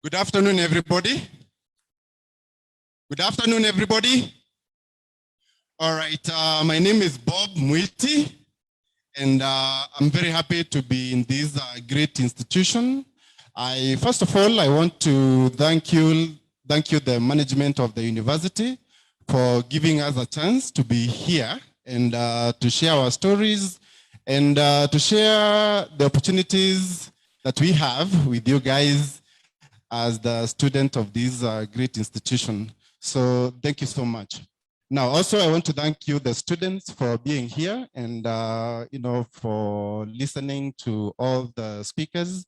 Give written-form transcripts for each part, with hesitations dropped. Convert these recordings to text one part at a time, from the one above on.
Good afternoon, everybody. Good afternoon, everybody. All right, my name is Bob Mwiti, and I'm very happy to be in this great institution. First of all, I want to thank you, the management of the university, for giving us a chance to be here and to share our stories and to share the opportunities that we have with you guys as the student of this great institution. So thank you so much. Now, also, I want to thank you, the students, for being here and, for listening to all the speakers.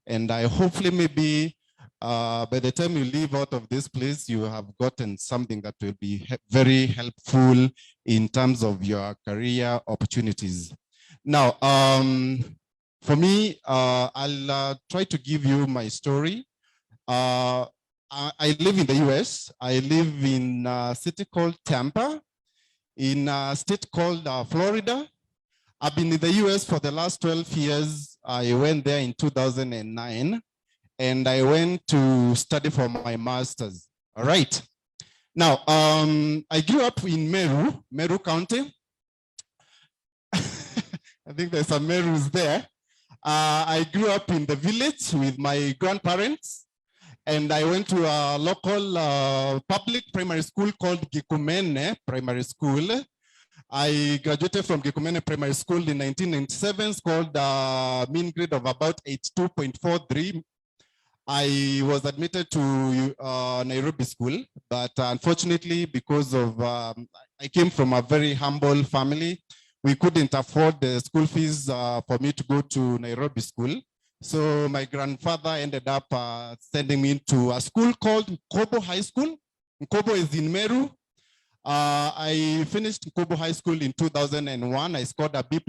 And I hopefully maybe by the time you leave out of this place, you have gotten something that will be very helpful in terms of your career opportunities. Now, for me, I'll try to give you my story. I live in the US. I live in a city called Tampa, in a state called Florida. I've been in the US for the last 12 years. I went there in 2009, and I went to study for my master's. All right. Now, I grew up in Meru County. I think there's some Merus there. I grew up in the village with my grandparents. And I went to a local public primary school called Gikumene Primary School. I graduated from Gikumene Primary School in 1997, scored a mean grade of about 82.43. I was admitted to Nairobi School, but unfortunately, because of, I came from a very humble family, we couldn't afford the school fees for me to go to Nairobi School. So my grandfather ended up sending me to a school called Nkobo High School. Nkobo is in Meru. I finished Nkobo High School in 2001. I scored a B+.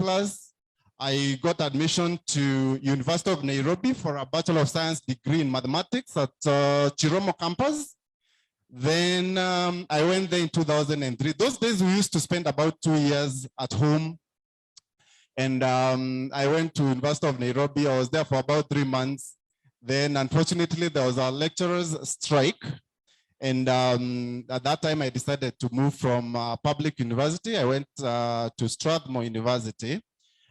I got admission to University of Nairobi for a Bachelor of Science degree in mathematics at Chiromo campus. Then I went there in 2003. Those days we used to spend about 2 years at home. And I went to University of Nairobi. I was there for about 3 months. Then, unfortunately, there was a lecturer's strike. And at that time, I decided to move from public university. I went to Strathmore University.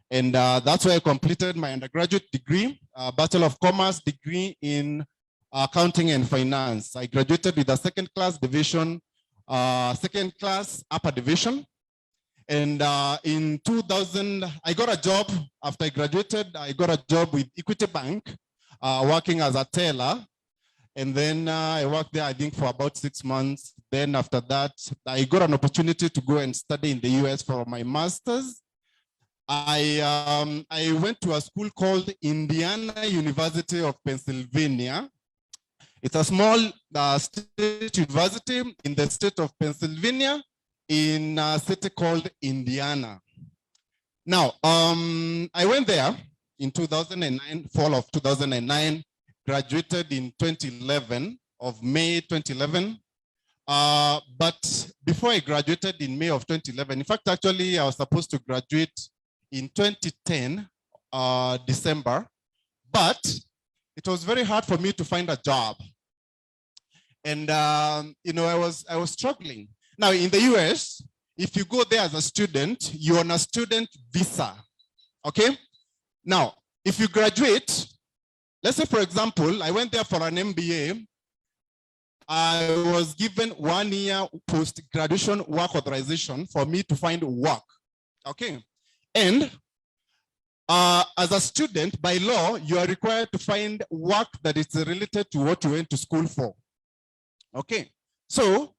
And that's where I completed my undergraduate degree, Bachelor of Commerce degree in Accounting and Finance. I graduated with a second-class division, second-class upper division. And in 2000, I got a job after I graduated. I got a job with Equity Bank, working as a teller. And then I worked there, I think, for about 6 months. Then after that, I got an opportunity to go and study in the US for my master's. I went to a school called Indiana University of Pennsylvania. It's a small state university in the state of Pennsylvania, in a city called Indiana. Now, I went there in 2009, fall of 2009, graduated in 2011, of May 2011. But before I graduated in May of 2011, in fact, actually, I was supposed to graduate in 2010, December, but it was very hard for me to find a job. And, I was struggling. Now, in the US, if you go there as a student, you're on a student visa, okay? Now, if you graduate, let's say, for example, I went there for an MBA. I was given 1 year post-graduation work authorization for me to find work, okay? And as a student, by law, you are required to find work that is related to what you went to school for, okay? So,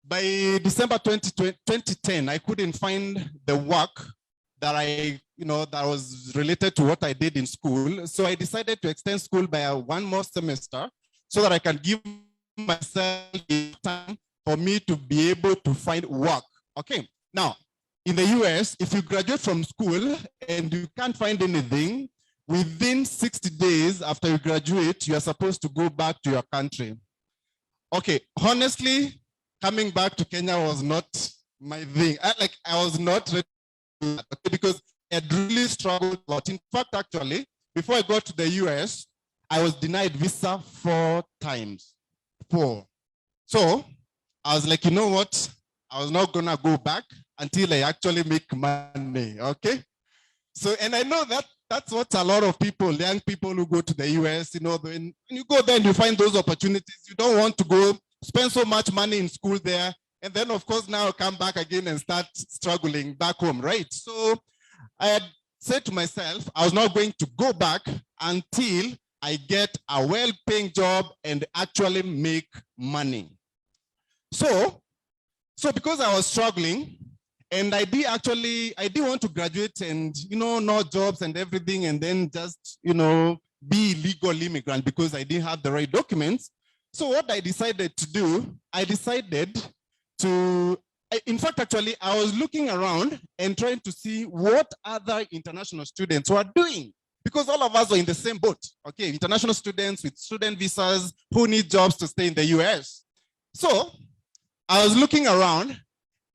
by December 2010, I couldn't find the work that that was related to what I did in school. So I decided to extend school by 1 more semester so that I can give myself time for me to be able to find work. Okay. Now, in the US, if you graduate from school and you can't find anything, within 60 days after you graduate, you are supposed to go back to your country. Okay, honestly, coming back to Kenya was not my thing. I was not ready to that because I had really struggled a lot. In fact, actually, before I got to the US, I was denied visa 4 times. 4. So I was like, you know what? I was not gonna go back until I actually make money, okay? So, and I know that that's what a lot of people, young people who go to the US, you know, when you go there and you find those opportunities, you don't want to go spend so much money in school there. And then of course now come back again and start struggling back home, right? So I had said to myself, I was not going to go back until I get a well-paying job and actually make money. So because I was struggling, and I did want to graduate and, you know, no jobs and everything, and then just, you know, be legal immigrant because I didn't have the right documents. So what I decided to do, in fact, actually, I was looking around and trying to see what other international students were doing, because all of us are in the same boat, okay? International students with student visas who need jobs to stay in the US. So I was looking around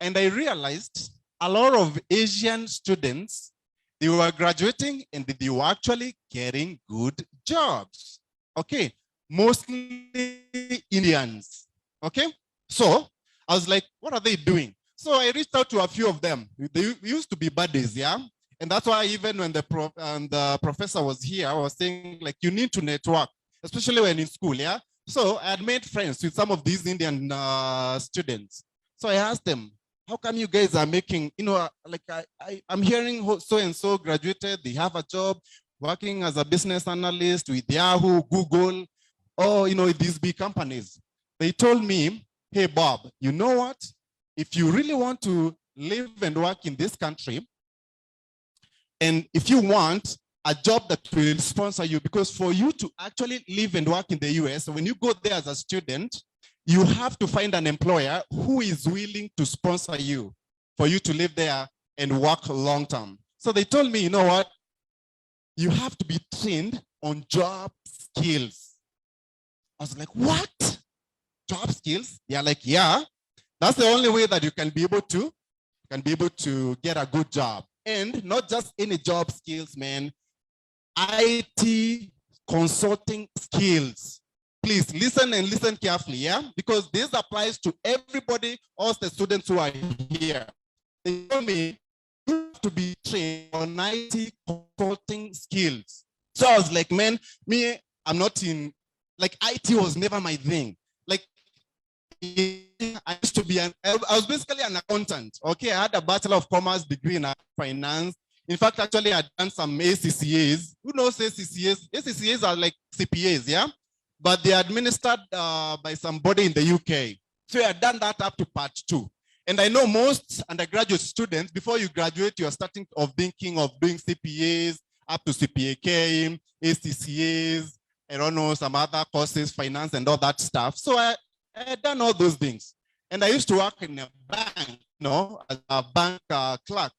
and I realized a lot of Asian students, they were graduating and they were actually getting good jobs, okay? Mostly Indians, okay? So I was like, what are they doing? So I reached out to a few of them. They used to be buddies, yeah? And that's why even when the professor was here, I was saying, like, you need to network, especially when in school, yeah? So I had made friends with some of these Indian students. So I asked them, how come you guys are making, you know, like I'm hearing so-and-so graduated, they have a job working as a business analyst with Yahoo, Google, or, you know, these big companies. They told me, hey, Bob, you know what? If you really want to live and work in this country, and if you want a job that will sponsor you, because for you to actually live and work in the US, when you go there as a student, you have to find an employer who is willing to sponsor you for you to live there and work long term. So they told me, you know what? You have to be trained on job skills. I was like, what? Job skills? They're like, yeah, that's the only way that you can be able to get a good job. And not just any job skills, man. IT consulting skills. Please listen and listen carefully, yeah? Because this applies to everybody, all the students who are here. They told me you have to be trained on IT consulting skills. So I was like, man, I'm not in, like, IT was never my thing. Like, I used to be I was basically an accountant, okay? I had a Bachelor of Commerce degree in finance. In fact, actually, I'd done some ACCAs. Who knows ACCAs? ACCAs are like CPAs, yeah? But they're administered by somebody in the UK. So I had done that up to part 2. And I know most undergraduate students, before you graduate, you're starting of thinking of doing CPAs, up to CPAK, ACCAs, I don't know, some other courses, finance and all that stuff. So I had done all those things. And I used to work in a bank, you know, as a bank clerk.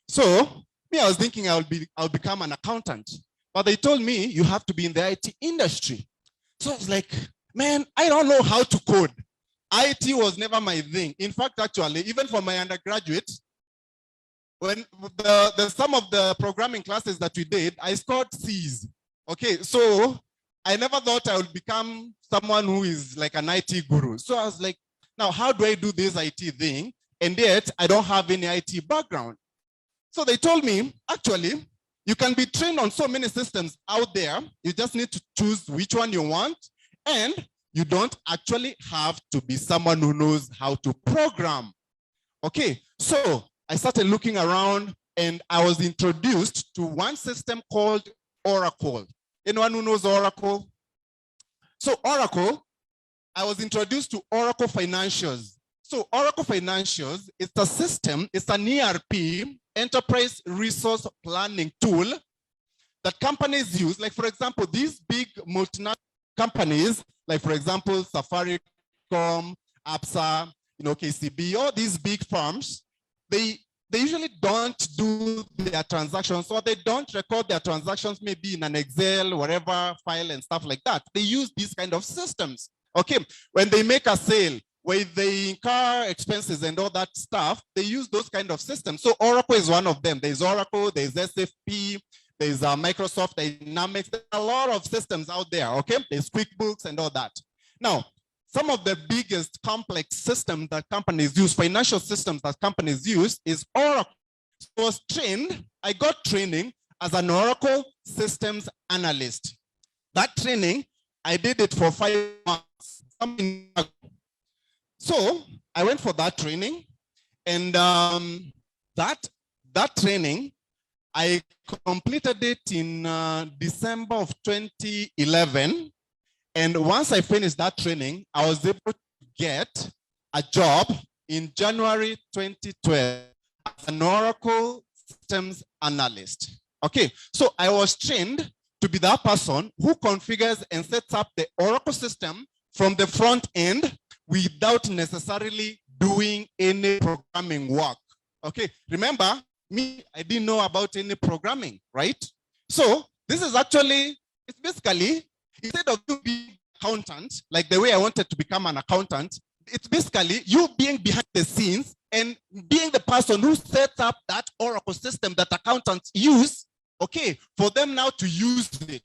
So I was thinking I'll become an accountant. But they told me you have to be in the IT industry. So I was like, man, I don't know how to code. IT was never my thing. In fact, actually, even for my undergraduate, when some of the programming classes that we did, I scored C's. Okay, so I never thought I would become someone who is like an IT guru. So I was like, now how do I do this IT thing? And yet I don't have any IT background. So they told me, actually, you can be trained on so many systems out there. You just need to choose which one you want. And you don't actually have to be someone who knows how to program. Okay, so I started looking around and I was introduced to one system called Oracle. Anyone who knows Oracle? So Oracle, I was introduced to Oracle Financials. So Oracle Financials is a system, it's an ERP, enterprise resource planning tool that companies use. Like, for example, these big multinational companies, like, for example, Safaricom, APSA, you know, KCB, all these big firms, they usually don't do their transactions, or they don't record their transactions maybe in an Excel, whatever file and stuff like that. They use these kind of systems. Okay, when they make a sale, where they incur expenses and all that stuff, they use those kind of systems. So Oracle is one of them. There's Oracle, there's SFP, there's Microsoft Dynamics, there's a lot of systems out there, okay? There's QuickBooks and all that. Now, some of the biggest complex systems that companies use, financial systems that companies use, is Oracle. So I got training as an Oracle systems analyst. That training, I did it for 5 months. So I went for that training, and that training, I completed it in December of 2011. And once I finished that training, I was able to get a job in January 2012 as an Oracle systems analyst. Okay, so I was trained to be that person who configures and sets up the Oracle system from the front end without necessarily doing any programming work. Okay, remember, me, I didn't know about any programming, right? So this is actually, it's basically, instead of you being an accountant, like the way I wanted to become an accountant, it's basically you being behind the scenes and being the person who sets up that Oracle system that accountants use, okay, for them now to use it,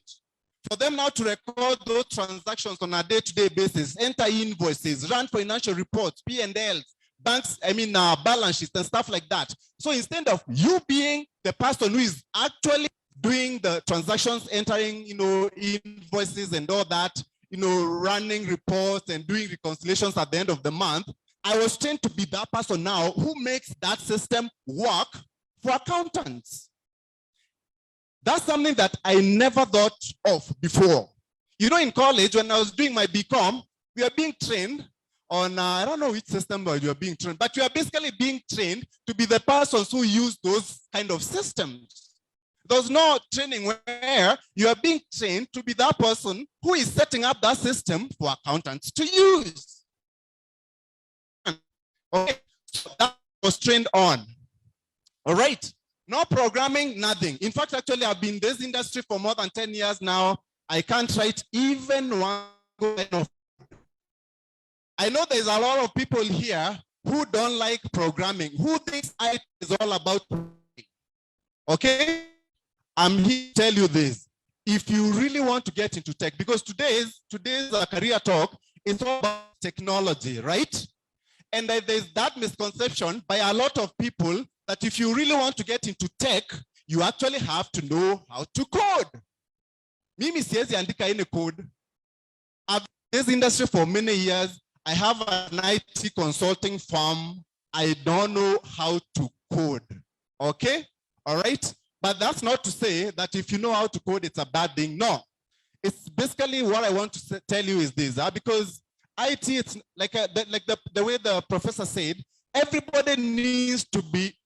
for them now to record those transactions on a day-to-day basis, enter invoices, run financial reports, P&Ls, banks, balance sheets and stuff like that. So instead of you being the person who is actually doing the transactions, entering, invoices and all that, running reports and doing reconciliations at the end of the month, I was trained to be that person now who makes that system work for accountants. That's something that I never thought of before. In college, when I was doing my BCom, we are being trained on, I don't know which system you are being trained, but you are basically being trained to be the persons who use those kind of systems. There's no training where you are being trained to be that person who is setting up that system for accountants to use. Okay, so that was trained on. All right, no programming, nothing. In fact, actually, I've been in this industry for more than 10 years now. I can't write even one line of. I know there's a lot of people here who don't like programming, who thinks IT is all about programming. Okay? I'm here to tell you this. If you really want to get into tech, because today's career talk is all about technology, right? And there's that misconception by a lot of people that if you really want to get into tech, you actually have to know how to code. Mimi siwezi andika any code. I've been in this industry for many years. I have an IT consulting firm. I don't know how to code. Okay? All right? But that's not to say that if you know how to code, it's a bad thing. No. It's basically what I want to tell you is this, because IT, it's like the way the professor said, everybody needs to be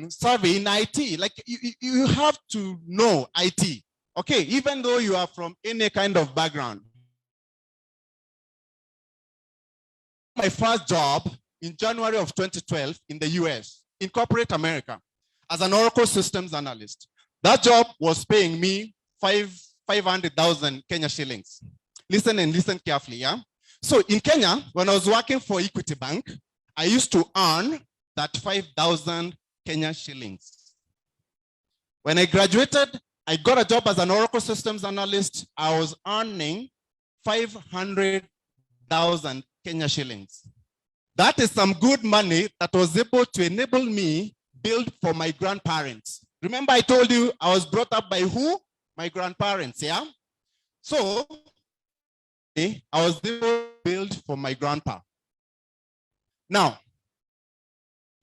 savvy in IT. Like you have to know IT. Okay, even though you are from any kind of background. My first job in January of 2012 in the US, in corporate America, as an Oracle systems analyst. That job was paying me 500,000 Kenya shillings. Listen and listen carefully, yeah? So in Kenya, when I was working for Equity Bank, I used to earn that 5,000 Kenya shillings. When I graduated, I got a job as an Oracle systems analyst. I was earning 500,000 Kenya shillings. That is some good money that was able to enable me build for my grandparents. Remember I told you I was brought up by who? My grandparents, yeah? So I was able to build for my grandpa. Now,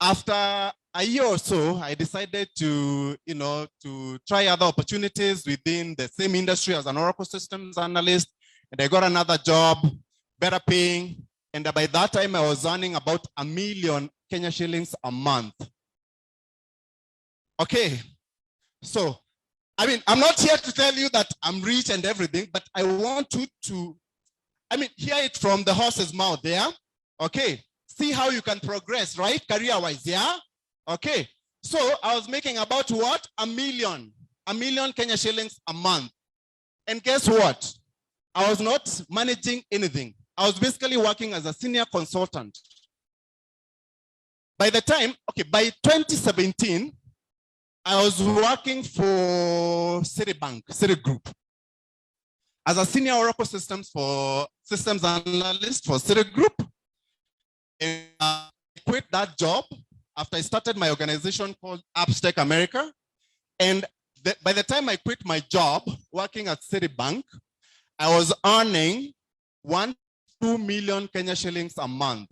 after a year or so, I decided to try other opportunities within the same industry as an Oracle systems analyst. And I got another job, better paying. And by that time, I was earning about 1 million Kenya shillings a month. Okay, so, I'm not here to tell you that I'm rich and everything, but I want you to, hear it from the horse's mouth, yeah? Okay, see how you can progress, right? Career-wise, yeah? Okay, so I was making about what? 1 million Kenya shillings a month. And guess what? I was not managing anything. I was basically working as a senior consultant. By the time, by 2017, I was working for Citibank, Citigroup, as a senior Oracle systems analyst for Citigroup. And I quit that job after I started my organization called Appstec America. And by the time I quit my job working at Citibank, I was earning 1.2 million Kenya shillings a month.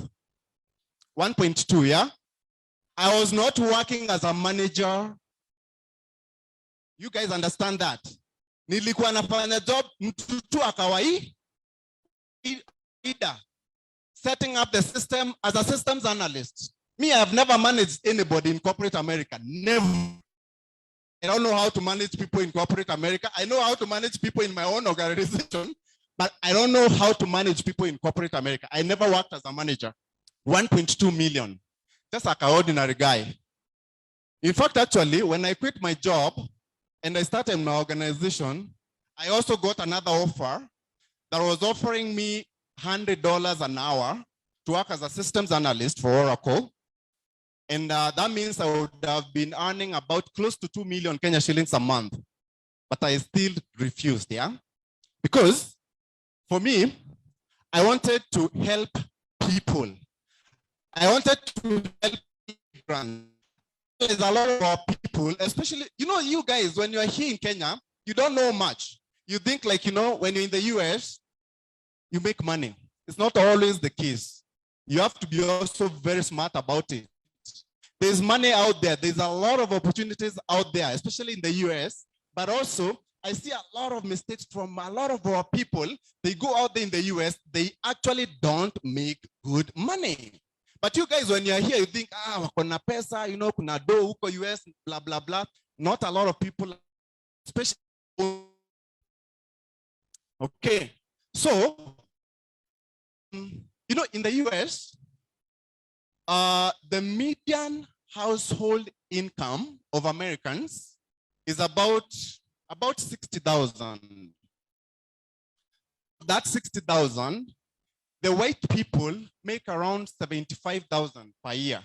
1.2, yeah? I was not working as a manager. You guys understand that? Nilikuwa nafanya job mtu akawai setting up the system as a systems analyst. Me, I've never managed anybody in corporate America. Never. I don't know how to manage people in corporate America. I know how to manage people in my own organization, but I don't know how to manage people in corporate America. I never worked as a manager. 1.2 million. Just like an ordinary guy. In fact, actually, when I quit my job and I started my organization, I also got another offer that was offering me $100 an hour to work as a systems analyst for Oracle. And that means I would have been earning about close to 2 million Kenya shillings a month. But I still refused, yeah? Because for me, I wanted to help people. I wanted to help immigrants. There's a lot of people, especially, you guys, when you're here in Kenya, you don't know much. You think like, when you're in the US, you make money. It's not always the case. You have to be also very smart about it. There's money out there. There's a lot of opportunities out there, especially in the US. But also, I see a lot of mistakes from a lot of our people. They go out there in the US, they actually don't make good money. But you guys, when you're here, you think, kuna pesa, kuna do huko US, blah, blah, blah. Not a lot of people, especially. Okay. So, in the US, the median household income of Americans is about 60,000. That 60,000, the white people make around 75,000 per year.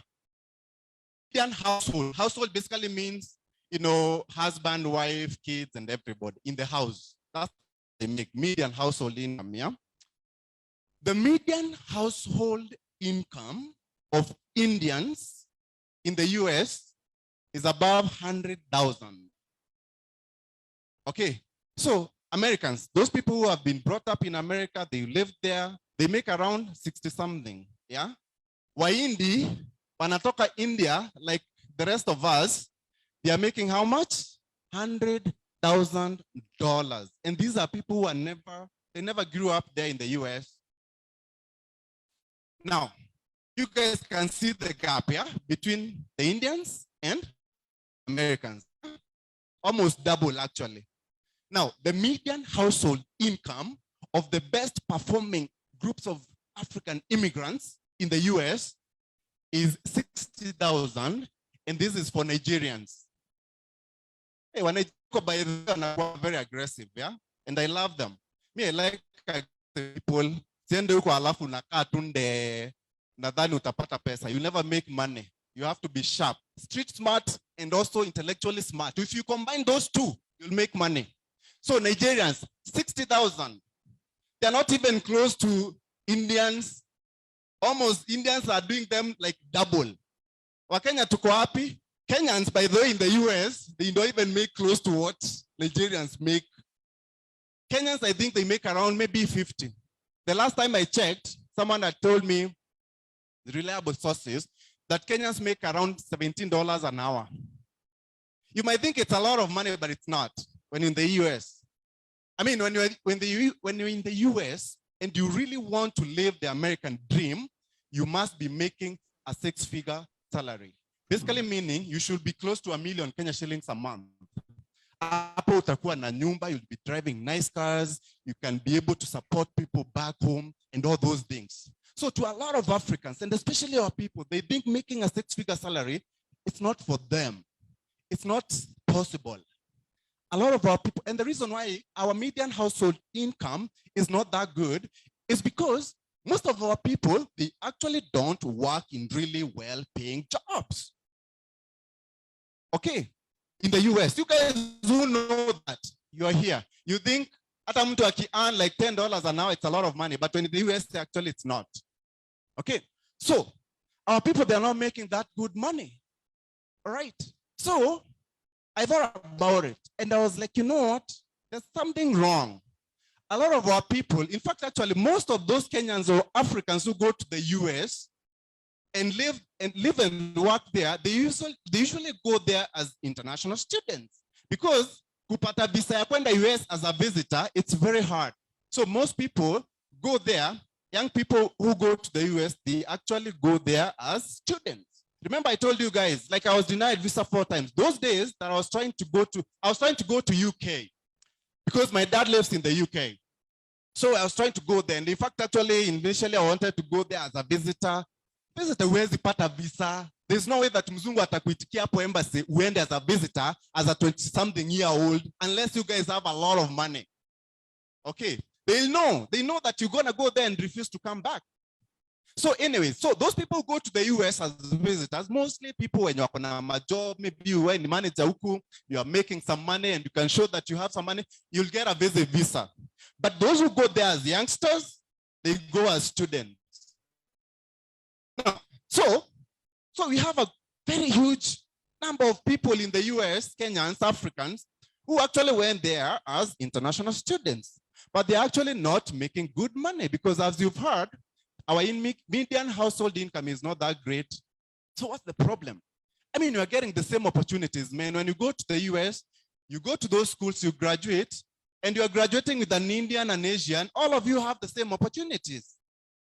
Median household basically means, husband, wife, kids, and everybody in the house. That's what they make median household income, yeah? The median household income of Indians in the US is above 100,000. Okay, so Americans, those people who have been brought up in America, they live there, they make around 60-something, yeah? Waindi, wanatoka India, like the rest of us, they are making how much? $100,000. And these are people who they never grew up there in the US. Now, you guys can see the gap, yeah, between the Indians and Americans. Almost double, actually. Now, the median household income of the best performing groups of African immigrants in the US is 60,000, and this is for Nigerians. Hey, when I talk about it, they're very aggressive, yeah? And I love them. Me, I like people. You never make money. You have to be sharp, street smart, and also intellectually smart. If you combine those two, you'll make money. So Nigerians, 60,000. They're not even close to Indians. Almost Indians are doing them like double. Wakenya tuko happy. Kenyans, by the way, in the US, they don't even make close to what Nigerians make. Kenyans, I think they make around maybe 50. The last time I checked, someone had told me, reliable sources, that Kenyans make around $17 an hour. You might think it's a lot of money, but it's not when in the US. I mean, when you're in the US and you really want to live the American dream, you must be making a 6-figure salary. Basically meaning you should be close to 1 million Kenya shillings a month. You'll be driving nice cars, you can be able to support people back home and all those things. So to a lot of Africans, and especially our people, they think making a 6-figure salary, it's not for them. It's not possible. A lot of our people, and the reason why our median household income is not that good is because most of our people, they actually don't work in really well-paying jobs. Okay, in the US. You guys who know that you are here, you think hata mtu aki earn like $10 an hour, it's a lot of money, but when in the US, actually it's not. Okay, so our people, they're not making that good money. All right, so I thought about it, and I was like, you know what? There's something wrong. A lot of our people, in fact, actually, most of those Kenyans or Africans who go to the US and live and work there, they usually go there as international students, because kupata visa ya kwenda US as a visitor, it's very hard. So most people go there. Young people who go to the US, they actually go there as students. Remember, I told you guys, like I was denied visa 4 times. Those days that I was trying to go to UK because my dad lives in the UK. So I was trying to go there. And in fact, actually, initially, I wanted to go there as a visitor. Visitor, where's pata visa? There's no way that mzungu atakuitikia hapo embassy uende as a visitor, as a 20-something-year-old, unless you guys have a lot of money. Okay, they know that you're gonna go there and refuse to come back. So anyway, so those people go to the US as visitors, mostly people when you're on a job, maybe you are in manager huku, you are making some money and you can show that you have some money, you'll get a visit visa. But those who go there as youngsters, they go as students. So we have a very huge number of people in the US, Kenyans, Africans, who actually went there as international students, but they're actually not making good money because, as you've heard, our median household income is not that great. So what's the problem? I mean, you're getting the same opportunities, man. When you go to the US, you go to those schools, you graduate, and you're graduating with an Indian and Asian, all of you have the same opportunities.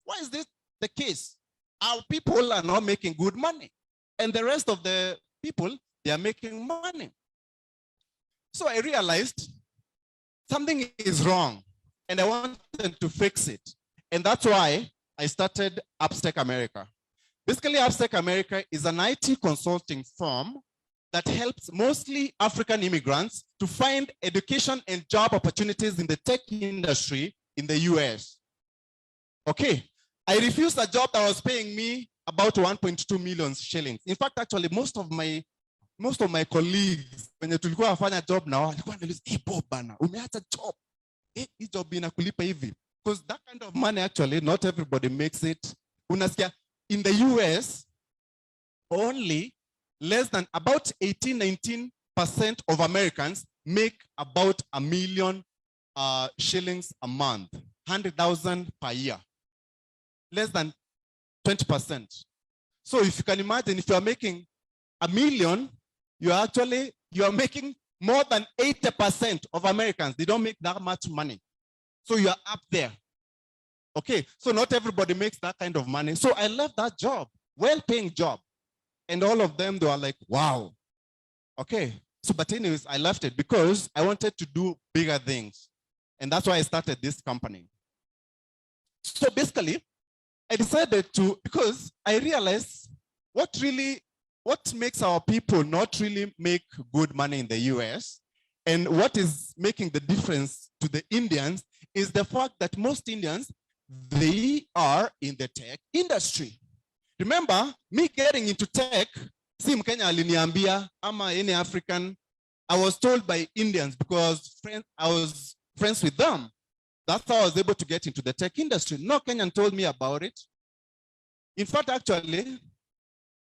Why is this the case? Our people are not making good money, and the rest of the people, they are making money. So I realized something is wrong, and I wanted to fix it. And that's why I started Appstec America. Basically, Appstec America is an IT consulting firm that helps mostly African immigrants to find education and job opportunities in the tech industry in the US. Okay, I refused a job that was paying me about 1.2 million shillings. In fact, actually, most of my colleagues, when tulikuwa wafanya job now, walikuwa wanauliza, "Hey Bob bana, umeacha job. Hii job inakulipa hivi." Because that kind of money, actually, not everybody makes it. Unasikia, in the US, only less than about 18-19% of Americans make about $1 million shillings a month, 100,000 per year. Less than 20%. So if you can imagine, if you are making $1 million, you are making more than 80% of Americans. They don't make that much money. So you are up there. Okay, so not everybody makes that kind of money. So I left that job, well-paying job. And all of them, they were like, wow. Okay, so but anyways, I left it because I wanted to do bigger things. And that's why I started this company. So basically, I decided to, because I realized what makes our people not really make good money in the US, and what is making the difference to the Indians is the fact that most Indians, they are in the tech industry. Remember, me getting into tech, si Mkenya aliniambia, ama any African, I was told by Indians because I was friends with them. That's how I was able to get into the tech industry. No Kenyan told me about it. In fact, actually,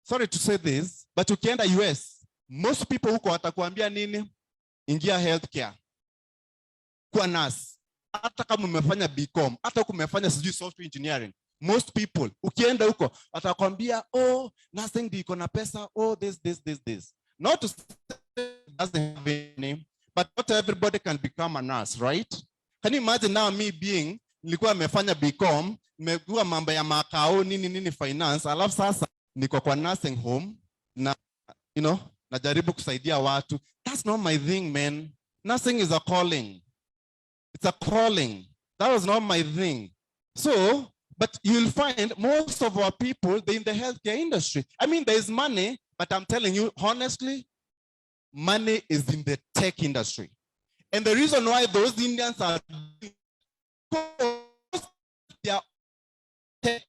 sorry to say this, but ukienda US, most people huko watakuambia nini? Ingia healthcare. Kuwa nurse. Hata kama umefanya BCom, hata kama umefanya sijui software engineering, most people, ukienda huko, watakwambia, oh, nursing iko na pesa, oh, this. Not to say it doesn't have a name, but not everybody can become a nurse, right? Can you imagine now me being, nilikuwa nimefanya BCom, nimekuwa mambo ya makao, nini finance, alafu sasa niko kwa nursing home, na, najaribu kusaidia watu. That's not my thing, man. Nursing is a calling. It's a calling. That was not my thing. So, but you'll find most of our people, they're in the healthcare industry. I mean, there's money, but I'm telling you, honestly, money is in the tech industry. And the reason why those Indians are tech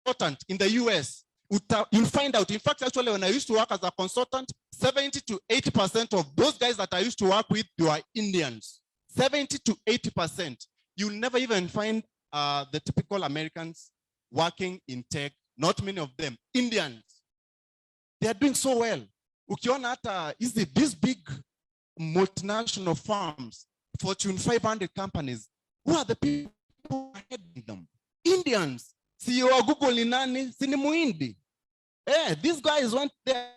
important in the US, you'll find out. In fact, actually, when I used to work as a consultant, 70 to 80% of those guys that I used to work with, they were Indians. 70 to 80%. You'll never even find the typical Americans working in tech. Not many of them. Indians. They are doing so well. Ukiona hata these big multinational firms, Fortune 500 companies, who are the people heading them? Indians. CEO wa Google ni nani? Si ni Muhindi. These guys went there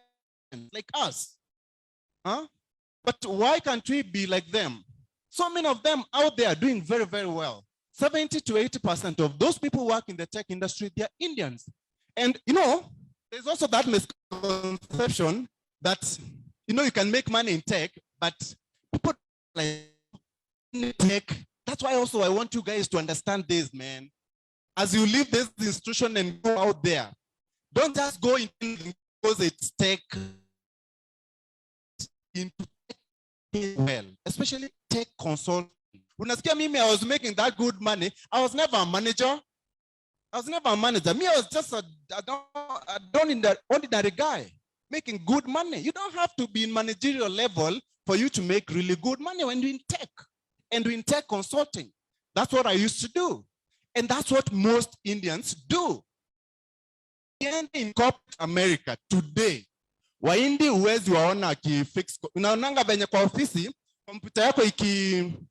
like us. Huh? But why can't we be like them? So many of them out there doing very, very well. 70 to 80% of those people who work in the tech industry, they're Indians. And, there's also that misconception that, you can make money in tech, but people like tech. That's why also I want you guys to understand this, man. As you leave this institution and go out there, don't just go in because it's tech. Into tech well, especially tech consulting. Unasikia mimi, I was making that good money. I was never a manager. Me, I was just an ordinary guy making good money. You don't have to be in managerial level for you to make really good money when you're in tech and in tech consulting. That's what I used to do. And that's what most Indians do. In corporate America today, Waindi uwezi waona akifix. Unaonanga venye kwa ofisi, kompyuta yako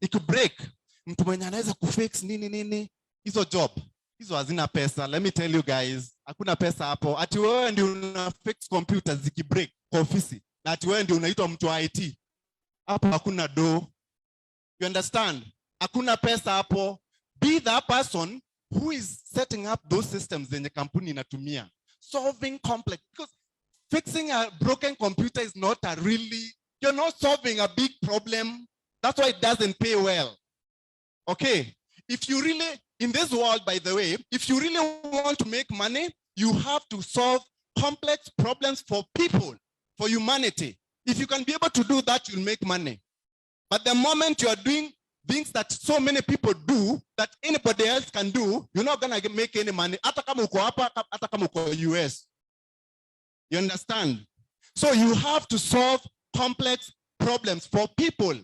iki-break. Mtu mwenye anaweza kufix nini. Hizo job. Hizo hazina pesa. Let me tell you guys, hakuna pesa hapo. Ati wewe ndio una fix computers ziki-break kwa ofisi. Na ati wewe ndio unaitwa mtu wa IT. Hapo hakuna do. You understand? Hakuna pesa hapo. Be that person who is setting up those systems zenye kampuni inatumia. Solving complex. Because fixing a broken computer is not you're not solving a big problem. That's why it doesn't pay well. Okay. If you really, in this world, by the way, if you really want to make money, you have to solve complex problems for people, for humanity. If you can be able to do that, you'll make money. But the moment you are doing things that so many people do, that anybody else can do, you're not going to make any money. Hata kama uko hapa, hata kama uko US. You understand? So you have to solve complex problems for people.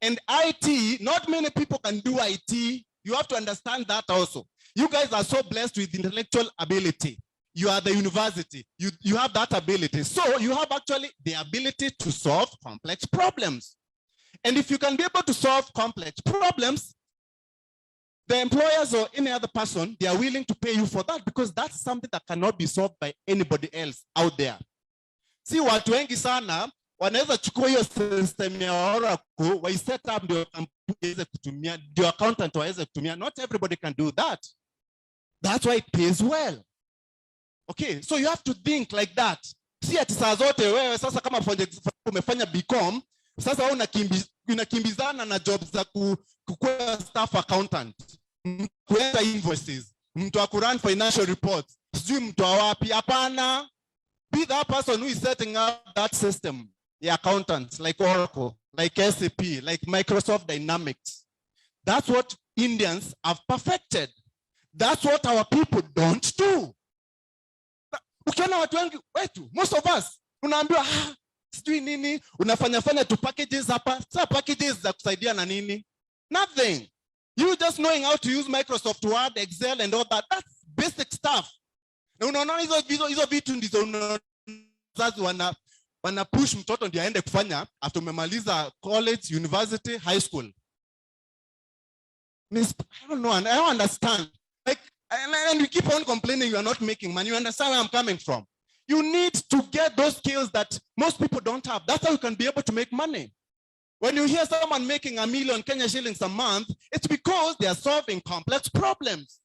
And IT, not many people can do IT. You have to understand that also. You guys are so blessed with intellectual ability. You are the university. You have that ability. So you have actually the ability to solve complex problems. And if you can be able to solve complex problems, the employers or any other person, they are willing to pay you for that because that's something that cannot be solved by anybody else out there. See, watu wengi sana wanaweza chukua hiyo system ya Oracle, wa set up ndio waweze kutumia, ndio accountant waweze kutumia. Not everybody can do that. That's why it pays well. Okay, so you have to think like that. Si ati saa zote wewe sasa kama umefanya BCom, sasa wewe unakimbizana na jobs za kukuwa staff accountant, kuenda invoices, mtu wa kurun financial reports, sijui mtu wa wapi. Hapana. Be that person who is setting up that system. The accountants like Oracle, like SAP, like Microsoft Dynamics. That's what Indians have perfected. That's what our people don't do. Ukiona watu wengi wetu, most of us, unaambiwa sijui nini, unafanya tu packages hapa. Sasa packages za kusaidia na nini? Nothing. You just knowing how to use Microsoft Word, Excel and all that. That's basic stuff. Na unaona hizo vitu ndizo wazazi wana push mtoto ndiye aende kufanya after umemaliza college, university, high school. I don't know, and I don't understand. Like, and you keep on complaining you are not making money. You understand where I'm coming from? You need to get those skills that most people don't have. That's how you can be able to make money. When you hear someone making 1 million Kenya shillings a month, it's because they are solving complex problems.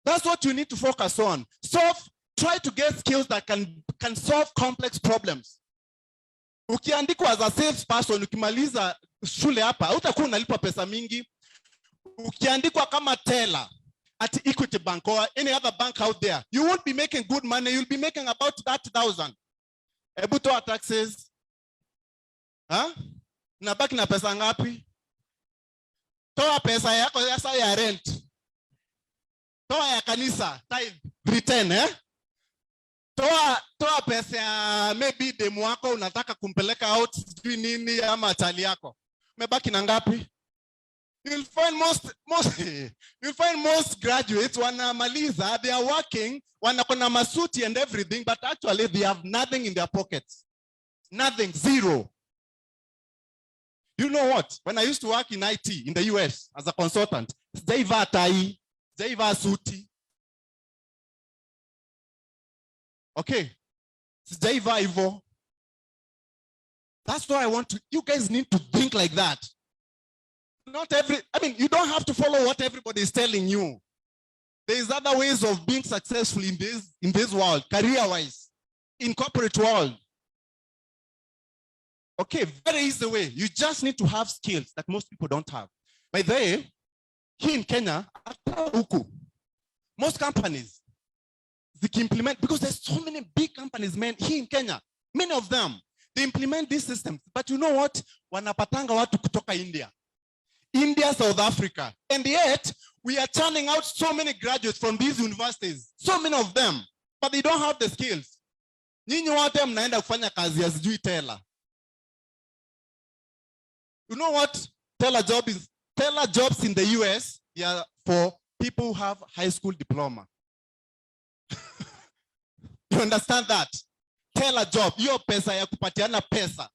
That's what you need to focus on. Try to get skills that can solve complex problems. Ukiandikwa as a salesperson, ukimaliza shule hapa, hutakuwa unalipa pesa mingi. Ukiandikwa kama teller at Equity Bank or any other bank out there, you won't be making good money. You'll be making about 30,000. Ebu toa taxes. Nabaki na pesa ngapi? Toa pesa yako ya rent. Toa ya kanisa, tithe, return, Toa pesa ya maybe demu wako unataka kumpeleka out sijui nini ama chali yako. Umebaki na ngapi? You'll find most graduates wanamaliza, they are working, wanakona masuti and everything, but actually they have nothing in their pockets. Nothing, zero. You know what? When I used to work in IT in the US as a consultant, sijaiva tai, sijaiva suti. Okay. Sijaiva hivyo. That's why you guys need to think like that. You don't have to follow what everybody is telling you. There's other ways of being successful in this world, career-wise, in corporate world. Okay, very easy way. You just need to have skills that most people don't have. By the way, here in Kenya, most companies, they implement, because there's so many big companies, man, here in Kenya, many of them, they implement these systems. But you know what? Wanapatanga watu kutoka India, South Africa. And yet, we are churning out so many graduates from these universities. So many of them. But they don't have the skills. Nyinyi wote mnaenda kufanya kazi ya sijui teller. You know what teller job is? Teller jobs in the US are for people who have high school diploma. You understand that? Teller job. Hiyo pesa ya kupatiana pesa.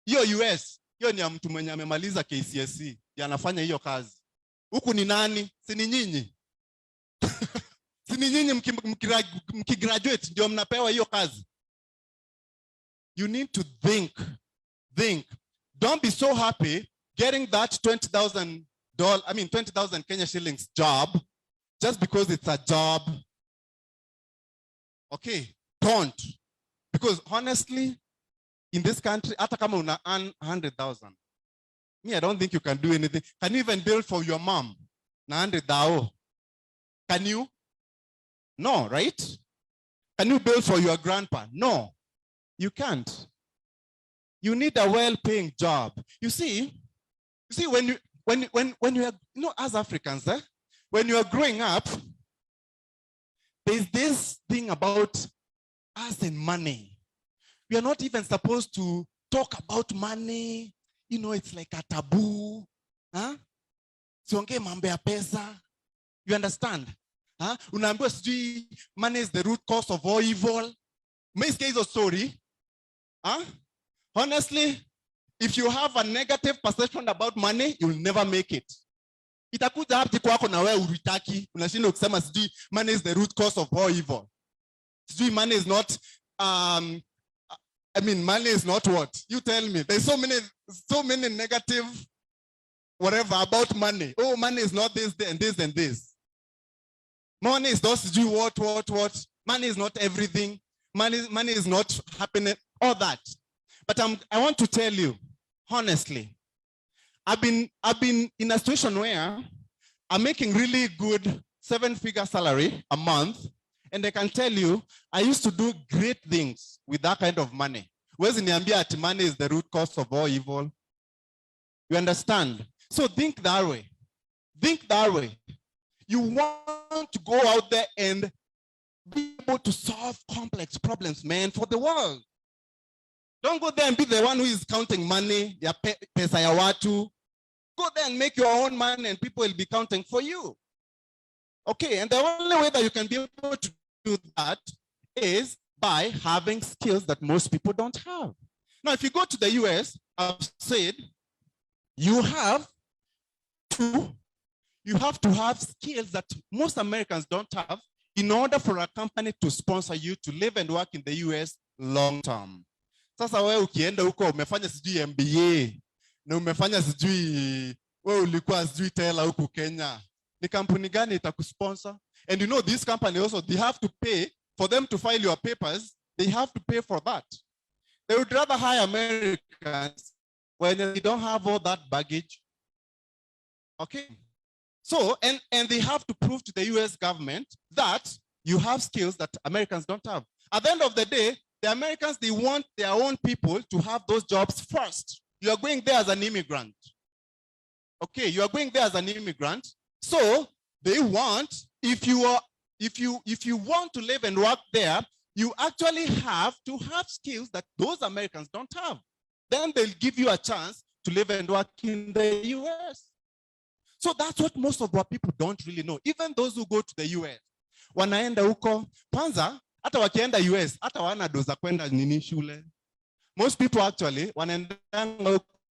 Hiyo US. Hiyo ni ya mtu mwenye amemaliza KCSE. Yanafanya hiyo kazi. Huku ni nani? Si ni nyinyi. Si ni nyinyi mkigraduate ndio mnapewa hiyo kazi. You need to think. Don't be so happy getting that $20,000 Kenya shillings job just because it's a job. Okay, don't. Because honestly, in this country, hata kama una earn 100,000, me, I don't think you can do anything. Can you even build for your mom? 100,000. Can you? No, right? Can you build for your grandpa? No, you can't. You need a well-paying job. You see, when you are, as Africans, when you are growing up, there's this thing about us and money. We are not even supposed to talk about money. You know, it's like a taboo. Siongee mambo ya pesa. You understand? Unaambiwa sijui money is the root cause of all evil. Umeisikia hizo story? Honestly, if you have a negative perception about money, you'll never make it. Itakuja hapo kwako na wewe uritaki, unashinda ukisema sijui money is the root cause of all evil. Sijui money is not money is not what? You tell me. There's so many negative whatever about money. Oh, money is not this and this and this. Money is not sijui what? Money is not everything. Money is not happiness. All that. But I want to tell you, honestly, I've been in a situation where I'm making really good 7-figure salary a month, and I can tell you, I used to do great things with that kind of money. Whereas in Niambia, money is the root cause of all evil. You understand? So think that way. Think that way. You want to go out there and be able to solve complex problems, man, for the world. Don't go there and be the one who is counting money, ya pesa ya watu. Go there and make your own money and people will be counting for you. Okay, and the only way that you can be able to do that is by having skills that most people don't have. Now, if you go to the US, I've said, you have to have skills that most Americans don't have in order for a company to sponsor you to live and work in the US long term. Sasa wewe ukienda huko umefanya sijui MBA na umefanya sijui wewe ulikuwa sijui teller huko Kenya. Ni kampuni gani itakusponsor? And you know this company also, they have to pay for them to file your papers. They have to pay for that. They would rather hire Americans when they don't have all that baggage. Okay. So, and they have to prove to the US government that you have skills that Americans don't have. At the end of the day, the Americans, they want their own people to have those jobs first. You are going there as an immigrant. Okay, you are going there as an immigrant. So they want, if you want to live and work there, you actually have to have skills that those Americans don't have. Then they'll give you a chance to live and work in the US. So that's what most of our people don't really know. Even those who go to the US, wanaenda huko, kwanza, hata wakienda US, hata wana doza kwenda nini shule. Most people actually, wanaenda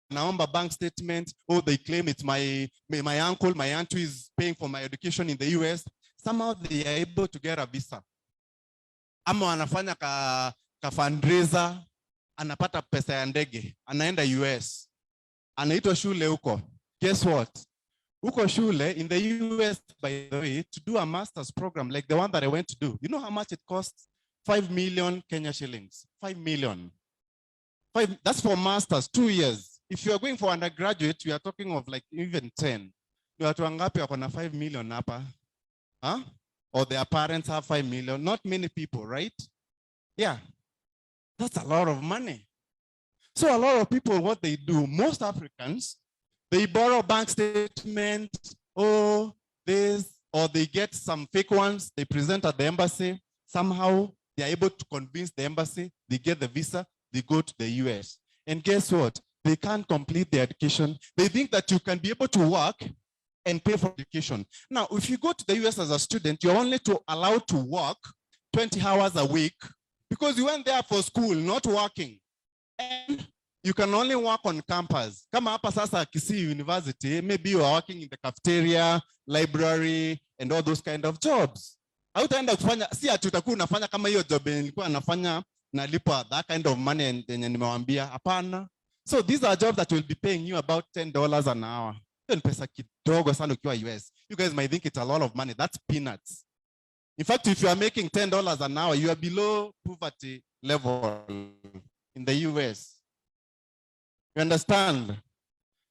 naomba bank statement, oh, they claim it's my uncle, my aunt who is paying for my education in the US. Somehow they are able to get a visa. Ama wanafanya ka fundraiser, anapata pesa ya ndege, anaenda US. Anaitwa shule huko. Guess what? Huko shule in the US, by the way, to do a master's program like the one that I went to do, you know how much it costs? 5 million Kenya shillings. 5 million. That's for masters, 2 years. If you are going for undergraduate, we are talking of like even 10. Watu wangapi wako na 5 million hapa? Huh? Or their parents have 5 million. Not many people, right? Yeah. That's a lot of money. So a lot of people, what they do, most Africans, they borrow bank statements, or this, or they get some fake ones, they present at the embassy. Somehow they are able to convince the embassy, they get the visa, they go to the US. And guess what? They can't complete their education. They think that you can be able to work and pay for education. Now, if you go to the US as a student, you're only allowed to work 20 hours a week because you went there for school, not working. And you can only work on campus. Kama hapa sasa Kisii University, maybe you are working in the cafeteria, library, and all those kind of jobs. Hautaenda kufanya, si ati utakuwa unafanya kama hiyo job nilikuwa nafanya nalipa that kind of money yenye nimewambia, hapana. So these are jobs that will be paying you about $10 an hour. Pesa kidogo sana ukiwa US. You guys might think it's a lot of money. That's peanuts. In fact, if you are making $10 an hour, you are below poverty level in the US. You understand?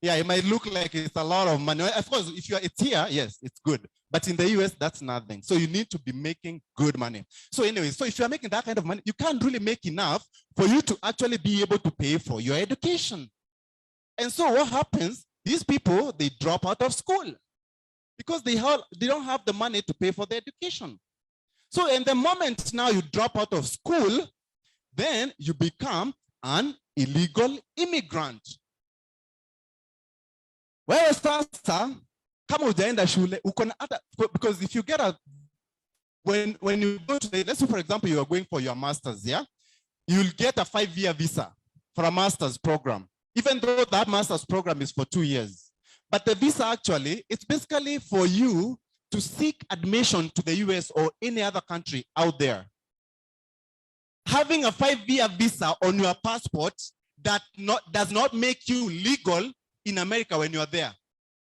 Yeah, it might look like it's a lot of money. Of course, if it's here, yes, it's good. But in the US, that's nothing. So you need to be making good money. So anyway, so if you're making that kind of money, you can't really make enough for you to actually be able to pay for your education. And so what happens? These people, they drop out of school because they don't have the money to pay for their education. So in the moment now you drop out of school, then you become an illegal immigrant. Well, sasa, kama hujaenda shule, because if you get when you go to let's say for example, you are going for your master's, yeah? You'll get a 5-year visa for a master's program, even though that master's program is for 2 years. But the visa actually, it's basically for you to seek admission to the US or any other country out there. Having a 5-year visa on your passport does not make you legal in America when you are there.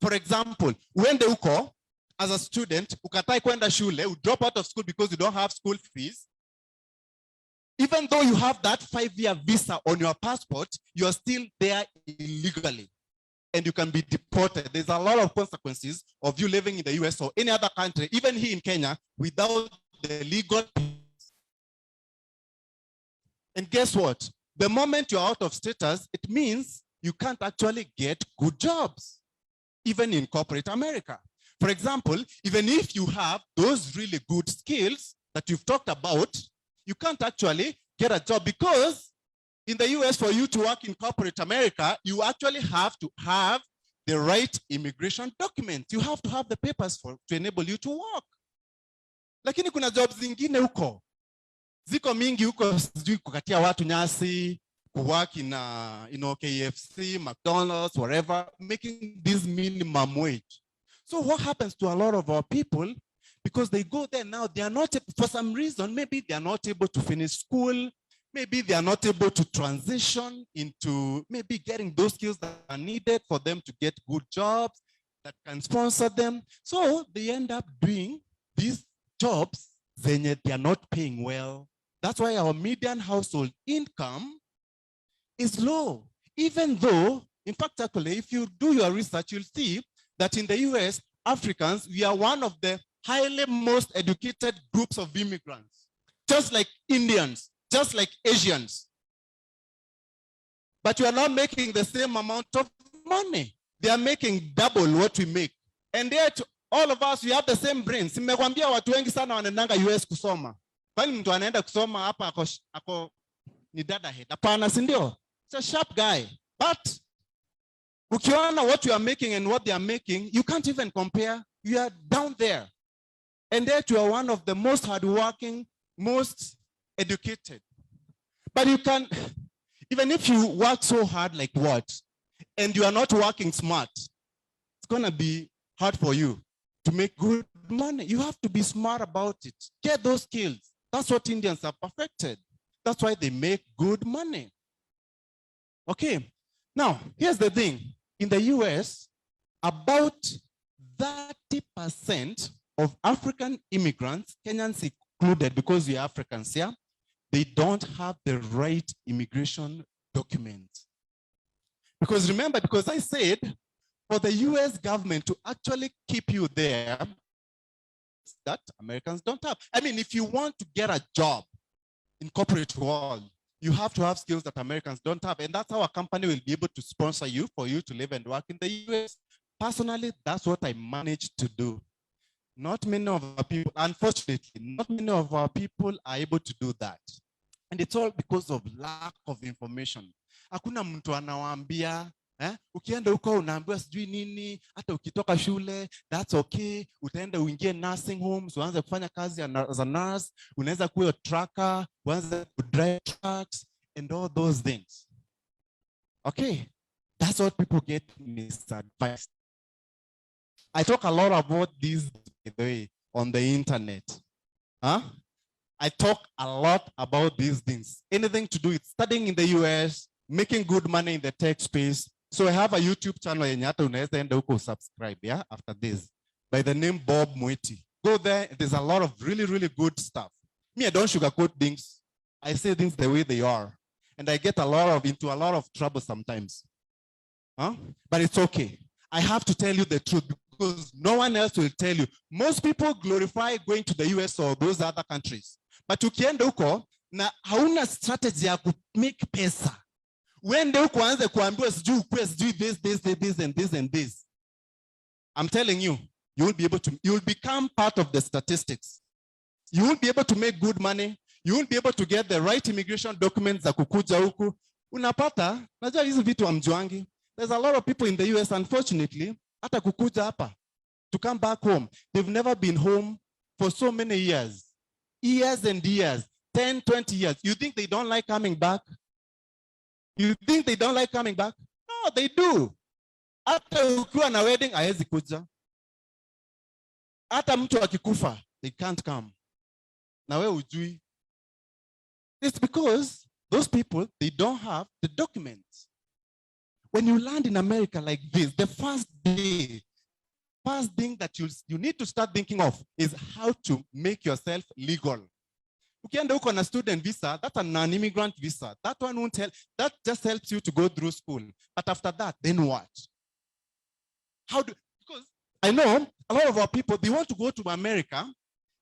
For example, when the uko, as a student, ukatai kwenda shule, you drop out of school because you don't have school fees. Even though you have that 5-year visa on your passport, you are still there illegally. And you can be deported. There's a lot of consequences of you living in the US or any other country, even here in Kenya, without the legal. And guess what? The moment you're out of status, it means you can't actually get good jobs, even in corporate America. For example, even if you have those really good skills that you've talked about, you can't actually get a job because in the US, for you to work in corporate America, you actually have to have the right immigration document. You have to have the papers to enable you to work. Lakini kuna jobs zingine huko. Ziko mingi huko, sijui kukatia watu nyasi, kuwork in KFC, McDonald's, wherever, making this minimum wage. So what happens to a lot of our people? Because they go there now, they are not, for some reason, maybe they are not able to finish school, maybe they are not able to transition into maybe getting those skills that are needed for them to get good jobs that can sponsor them. So they end up doing these jobs, they are not paying well. That's why our median household income is low. Even though, in fact, actually, if you do your research, you'll see that in the US, Africans, we are one of the highly most educated groups of immigrants, just like Indians, just like Asians. But you are not making the same amount of money. They are making double what we make. And yet, all of us, we have the same brains. Nimekwambia watu wengi sana wanaendanga US kusoma. Kwani mtu anaenda kusoma hapa ako ni dada head. Hapana, si ndio? It's a sharp guy. But ukiona what you are making and what they are making, you can't even compare. You are down there. And yet you are one of the most hardworking, most educated. But you can, even if you work so hard like what, and you are not working smart, it's going to be hard for you to make good money. You have to be smart about it. Get those skills. That's what Indians are perfected. That's why they make good money. Okay. Now, here's the thing. In the US, about 30% of African immigrants, Kenyans included, because we are Africans here, they don't have the right immigration documents. Because remember, because I said, for the US government to actually keep you there, that Americans don't have. I mean, if you want to get a job in corporate world, you have to have skills that Americans don't have. And that's how a company will be able to sponsor you for you to live and work in the US. Personally, that's what I managed to do. Not many of our people, unfortunately, not many of our people are able to do that. And it's all because of lack of information. Hakuna mtu anawaambia, ukienda huko unaambiwa sijui nini, hata ukitoka shule, that's okay, utaenda uingie nursing homes, uanze kufanya kazi as a nurse, unaweza kuwa trucker, uanze kudrive trucks, and all those things. Okay, that's what people get misadvised. I talk a lot about this, by the way, on the internet. I talk a lot about these things. Anything to do with studying in the US, making good money in the tech space. So I have a YouTube channel yenye hata unaweza enda huko subscribe, yeah, after this, by the name Bob Mwiti. Go there, there's a lot of really, really good stuff. Me, I don't sugarcoat things. I say things the way they are. And I get into a lot of trouble sometimes. But it's okay. I have to tell you the truth because no one else will tell you. Most people glorify going to the US or those other countries. But ukienda huko na hauna strategy ya make pesa. Uende huko anze kuambiwa sijui this and this and this. I'm telling you, you will become part of the statistics. You will be able to make good money. You will be able to get the right immigration documents za kukuja huku. Unapata, najua hizi vitu amjuangi. There's a lot of people in the US, unfortunately, hata kukuja hapa, to come back home. They've never been home for so many years. Years and years, 10, 20 years. You think they don't like coming back? You think they don't like coming back? No, they do. Hata ukiwa na wedding, haezi kuja. Hata mtu akikufa, they can't come. Na wewe ujui. It's because those people, they don't have the documents. When you land in America like this, the first thing that you need to start thinking of is how to make yourself legal. Ukienda huko na student visa, that's a non-immigrant visa. That one won't help. That just helps you to go through school. But after that, then what? Because I know a lot of our people, they want to go to America,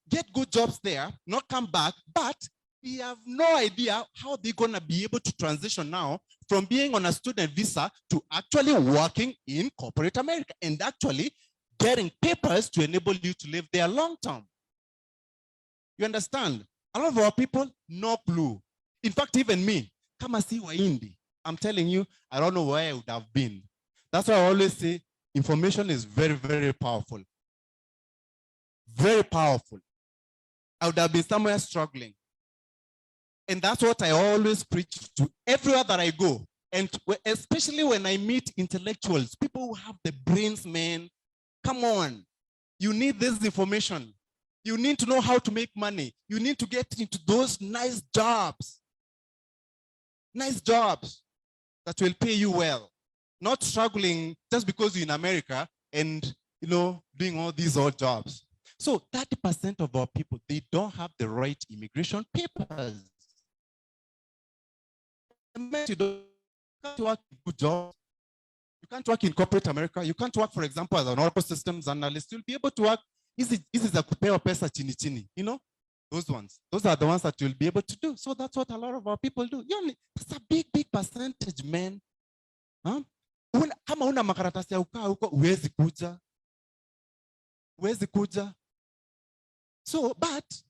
get good jobs there, not come back, but we have no idea how they're going to be able to transition now from being on a student visa to actually working in corporate America and actually getting papers to enable you to live there long term. You understand? A lot of our people, no clue. In fact, even me, kama si wa Indi, I'm telling you, I don't know where I would have been. That's why I always say information is very, very powerful. Very powerful. I would have been somewhere struggling. And that's what I always preach to everywhere that I go. And especially when I meet intellectuals, people who have the brains, man. Come on. You need this information. You need to know how to make money. You need to get into those nice jobs. Nice jobs that will pay you well. Not struggling just because you're in America and, doing all these odd jobs. So 30% of our people, they don't have the right immigration papers. You can't work in good jobs. You can't work in corporate America. You can't work, for example, as an Oracle systems analyst. You'll be able to work. This is a kupewa pesa chini chini. Those ones. Those are the ones that you'll be able to do. So that's what a lot of our people do. That's a big, big percentage, man. Kama una makaratasi ya ukaa huko, huwezi kuja. So, but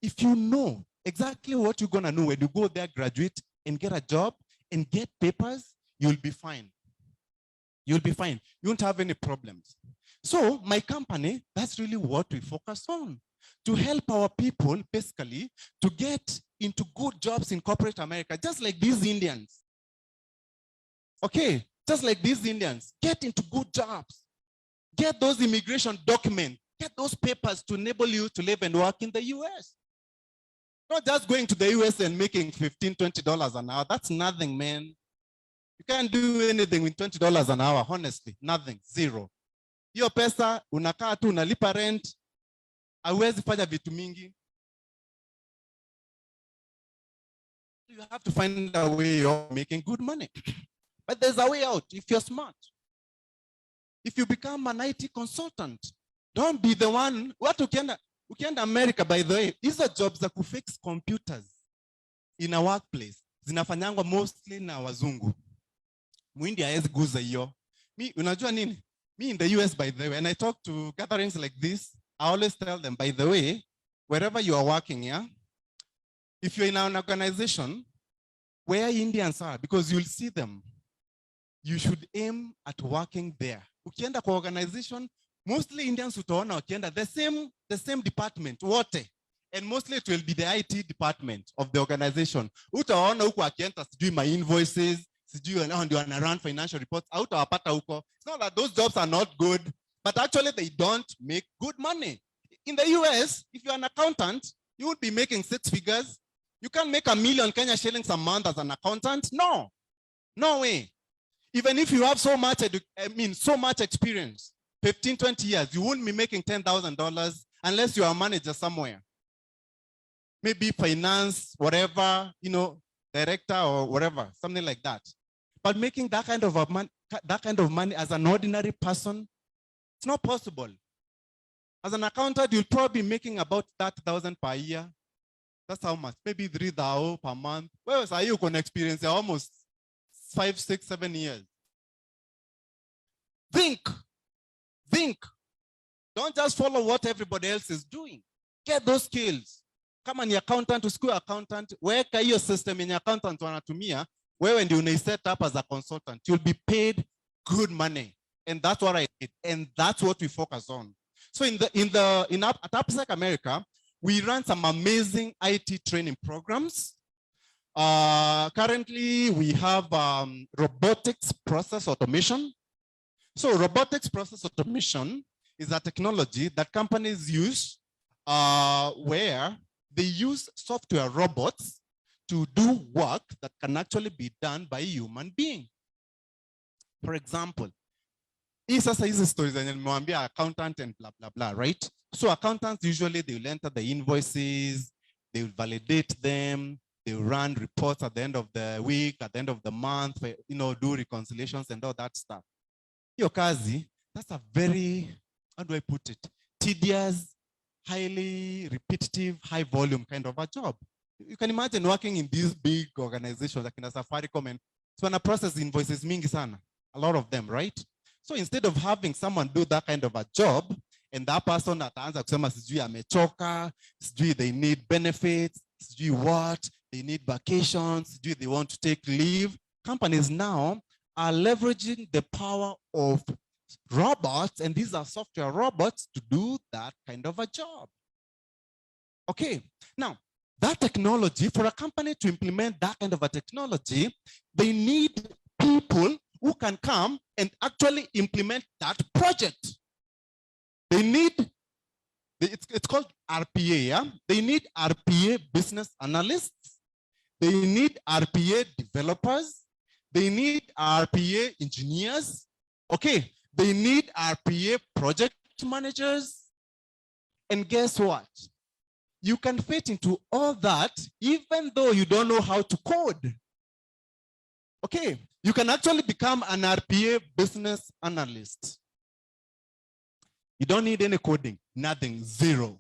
if you know exactly what you're gonna know when you go there, graduate and get a job and get papers, you'll be fine. You'll be fine. You won't have any problems. So my company, that's really what we focus on, to help our people basically to get into good jobs in corporate America, just like these Indians. Okay, just like these Indians, get into good jobs, get those immigration documents, get those papers to enable you to live and work in the US. Not just going to the US and making $15, $20 an hour. That's nothing, man. You can't do anything with $20 an hour, honestly. Nothing, zero. Hiyo pesa, unakaa tu, unalipa rent, hauwezi fanya vitu mingi. You have to find a way of making good money. But there's a way out if you're smart. If you become an IT consultant, don't be the one. What ukienda America, by the way, these are jobs that could fix computers in a workplace. Zinafanyangwa mostly na wazungu. Muindi haezi guza hiyo. Mi, unajua nini? Me in the US, by the way, when I talk to gatherings like this, I always tell them, by the way, wherever you are working, yeah, if you're in an organization where Indians are, because you'll see them, you should aim at working there. Ukienda kwa organization, mostly Indians utaona wakienda the same department, wote. And mostly it will be the IT department of the organization. Utaona huko akienda sijui my invoices, sijui ndio ana run financial reports, hautawapata huko. It's not that those jobs are not good, but actually they don't make good money. In the US, if you're an accountant, you would be making 6 figures. You can't make $1 million Kenya shillings a month as an accountant. No, no way. Even if you have so much experience, 15, 20 years, you wouldn't be making $10,000 unless you are a manager somewhere. Maybe finance, whatever, director or whatever, something like that. But making that kind of money as an ordinary person, it's not possible. As an accountant, you'll probably be making about 30,000 per year. That's how much, maybe 3,000 per month. Whereas you can experience almost 5, 6, 7 years. Think. Don't just follow what everybody else is doing. Get those skills. Kama ni accountant, school accountant, weka hiyo system yenye accountant wanatumia, wewe ndio unai set up as a consultant. You'll be paid good money. And that's what I did. And that's what we focus on. So at Appstec America, we run some amazing IT training programs. Currently, we have robotics process automation. So robotics process automation is a technology that companies use where they use software robots to do work that can actually be done by a human being. For example, hizi stories zenye nimewambia accountant and blah, blah, blah, right? So accountants, usually they will enter the invoices, they will validate them, they will run reports at the end of the week, at the end of the month, do reconciliations and all that stuff. Hiyo kazi, that's a very, how do I put it? Tedious, highly repetitive, high volume kind of a job. You can imagine working in these big organizations like in a Safaricom, and so when I process invoices mingi sana, a lot of them, right? So instead of having someone do that kind of a job, and that person ataanza kusema sijui amechoka, sijui they need benefits, sijui what, they need vacations, sijui they want to take leave, companies now are leveraging the power of robots, and these are software robots, to do that kind of a job. Okay, now that technology, for a company to implement that kind of a technology, they need people who can come and actually implement that project. They need, it's called RPA, yeah? They need RPA business analysts. They need RPA developers. They need RPA engineers. Okay, they need RPA project managers. And guess what? You can fit into all that even though you don't know how to code. Okay, you can actually become an RPA business analyst. You don't need any coding, nothing, zero.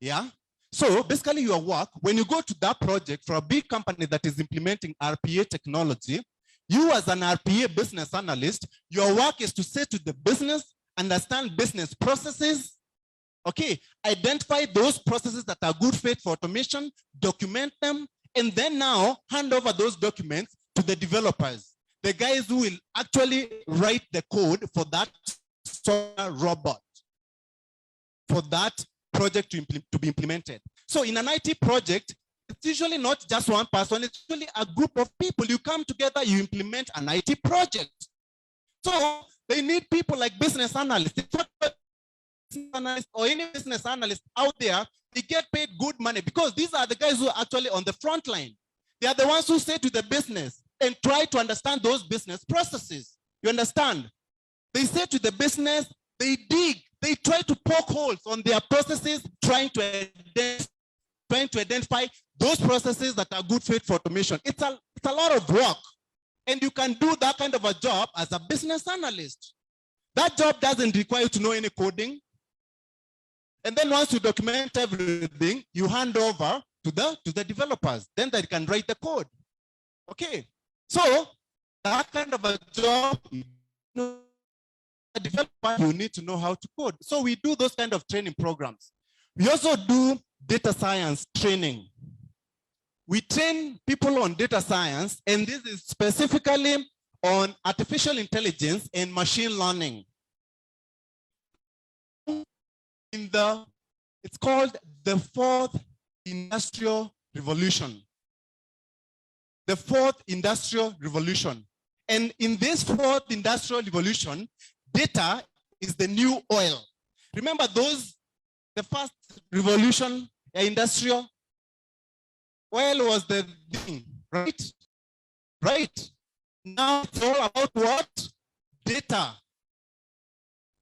Yeah? So basically your work, when you go to that project for a big company that is implementing RPA technology, you as an RPA business analyst, your work is to say to the business, understand business processes, Okay, identify those processes that are good fit for automation, document them, and then now hand over those documents to the developers, the guys who will actually write the code for that solar robot, for that project to be implemented. So in an IT project, it's usually not just one person, it's usually a group of people. You come together, you implement an IT project. So they need people like business analysts. Or any business analyst out there, they get paid good money because these are the guys who are actually on the front line. They are the ones who say to the business and try to understand those business processes. You understand? They say to the business, they dig, they try to poke holes on their processes, trying to identify those processes that are good fit for automation. It's a lot of work. And you can do that kind of a job as a business analyst. That job doesn't require you to know any coding. And then once you document everything, you hand over to the developers. Then they can write the code. Okay. So that kind of a job, a developer, you need to know how to code. So we do those kind of training programs. We also do data science training. We train people on data science, and this is specifically on artificial intelligence and machine learning. It's called the fourth industrial revolution. The fourth industrial revolution. And in this fourth industrial revolution, data is the new oil. Remember the first revolution, industrial? Oil was the thing, right? Right. Now it's all about what? Data.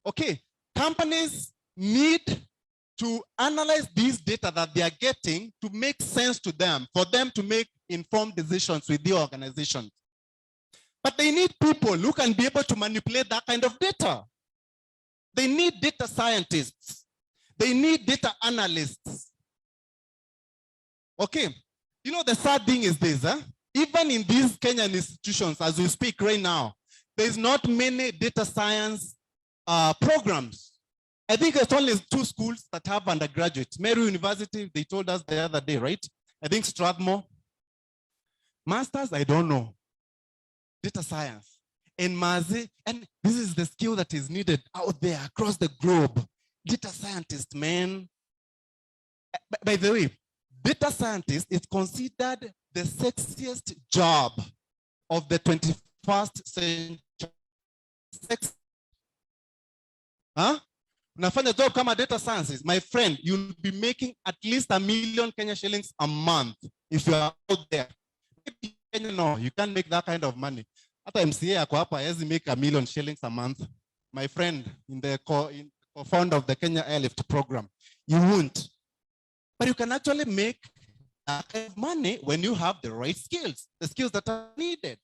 Okay, companies need to analyze these data that they are getting to make sense to them, for them to make informed decisions with the organization. But they need people who can be able to manipulate that kind of data. They need data scientists. They need data analysts. Okay, you know the sad thing is this, even in these Kenyan institutions, as we speak right now, there's not many data science programs. I think there's only 2 schools that have undergraduates. Meru University, they told us the other day, right? I think Strathmore. Masters, I don't know. Data science. And Mazi, and this is the skill that is needed out there across the globe. Data scientist, man. By the way, data scientist is considered the sexiest job of the 21st century. Unafanya job kama data scientist, my friend, you'll be making at least 1 million Kenya shillings a month if you are out there. Maybe, no, you can't make that kind of money. Hata MCA yako hapa hawezi make 1 million shillings a month. My friend, in the co-founder of the Kenya Airlift program, you won't. But you can actually make that kind of money when you have the right skills, the skills that are needed.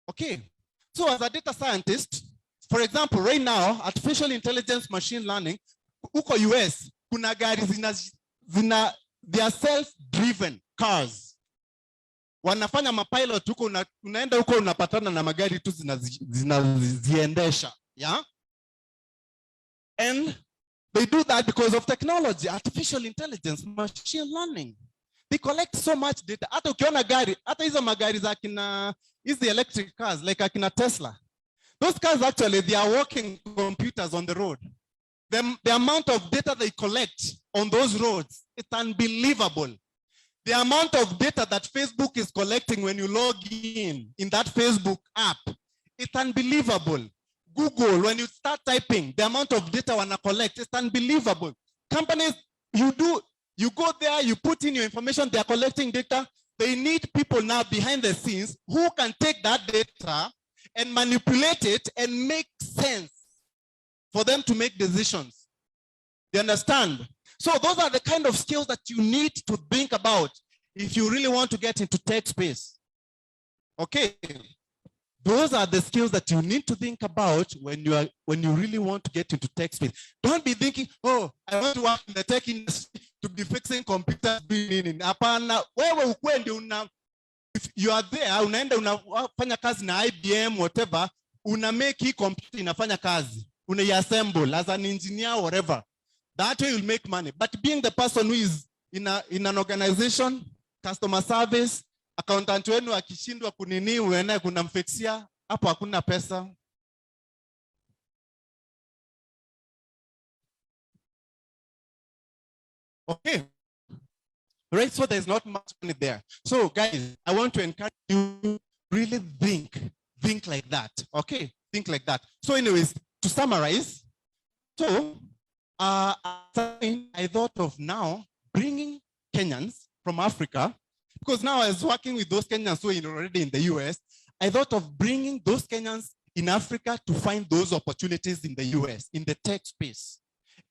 Okay, so as a data scientist, for example, right now, artificial intelligence, machine learning, uko US, kuna gari they are self-driven cars. Wanafanya mapilot huko, unaenda huko unapatana na magari tu zinaziendesha, yeah? And they do that because of technology, artificial intelligence, machine learning. They collect so much data. Hata ukiona gari, hata hizo magari za kina, hizi electric cars, like akina Tesla. Those cars actually, they are working computers on the road. The amount of data they collect on those roads, it's unbelievable. The amount of data that Facebook is collecting when you log in that Facebook app, it's unbelievable. Google, when you start typing, the amount of data wanna collect, it's unbelievable. Companies, you go there, you put in your information, they're collecting data. They need people now behind the scenes who can take that data and manipulate it and make sense for them to make decisions. You understand? So those are the kind of skills that you need to think about if you really want to get into tech space. Okay, those are the skills that you need to think about when you really want to get into tech space. Don't be thinking, oh, I want to work in the tech industry to be fixing computers. If you are there, unaenda unafanya kazi na IBM, whatever, una make hii computer inafanya kazi, una assemble as an engineer, whatever. That way you'll make money. But being the person who is in an organization, customer service, accountant wenu akishindwa kunini uene kunamfixia, hapo hakuna pesa. Okay. Right, so there's not much money there. So guys, I want to encourage you really think like that. Okay, think like that. So anyways, to summarize, so I thought of now bringing Kenyans from Africa, because now I was working with those Kenyans who are already in the US. I thought of bringing those Kenyans in Africa to find those opportunities in the US, in the tech space.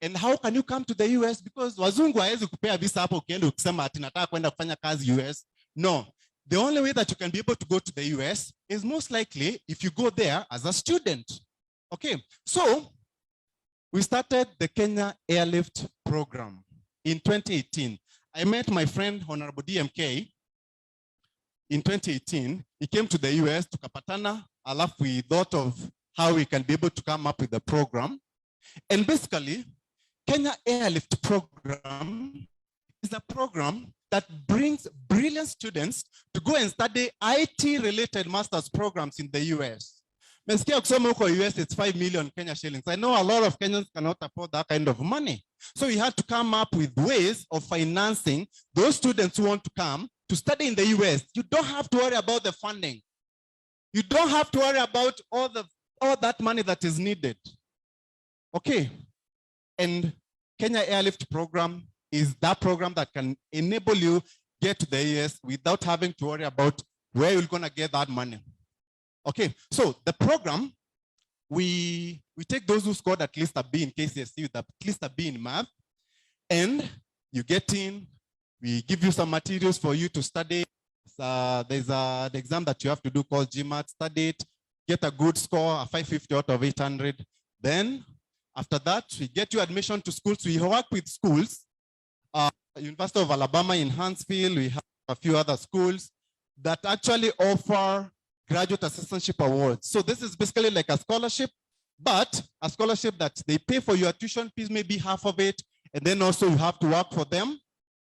And how can you come to the US? Because wazungu haezi kupea visa hapo ukienda ukisema ati nataka kwenda kufanya kazi US. No, the only way that you can be able to go to the US is most likely if you go there as a student. Okay, so we started the Kenya Airlift program in 2018. I met my friend Honorable DMK in 2018. He came to the US, tukapatana, alafu we thought of how we can be able to come up with the program. And basically, Kenya Airlift program is a program that brings brilliant students to go and study IT-related master's programs in the US. Mesikia kusema huko US, it's 5 million Kenya shillings. I know a lot of Kenyans cannot afford that kind of money. So we had to come up with ways of financing those students who want to come to study in the US. You don't have to worry about the funding. You don't have to worry about all that money that is needed. Okay, and Kenya Airlift program is that program that can enable you get to the US without having to worry about where you're gonna get that money. Okay, so the program, we take those who scored at least a B in KCSE with at least a B in math, and you get in, we give you some materials for you to study. There's the exam that you have to do called Gmat, study it, get a good score, a 550 out of 800. Then after that, we get you admission to schools. We work with schools, University of Alabama in Huntsville. We have a few other schools that actually offer graduate assistantship awards. So this is basically like a scholarship, but a scholarship that they pay for your tuition fees, maybe half of it. And then also you have to work for them,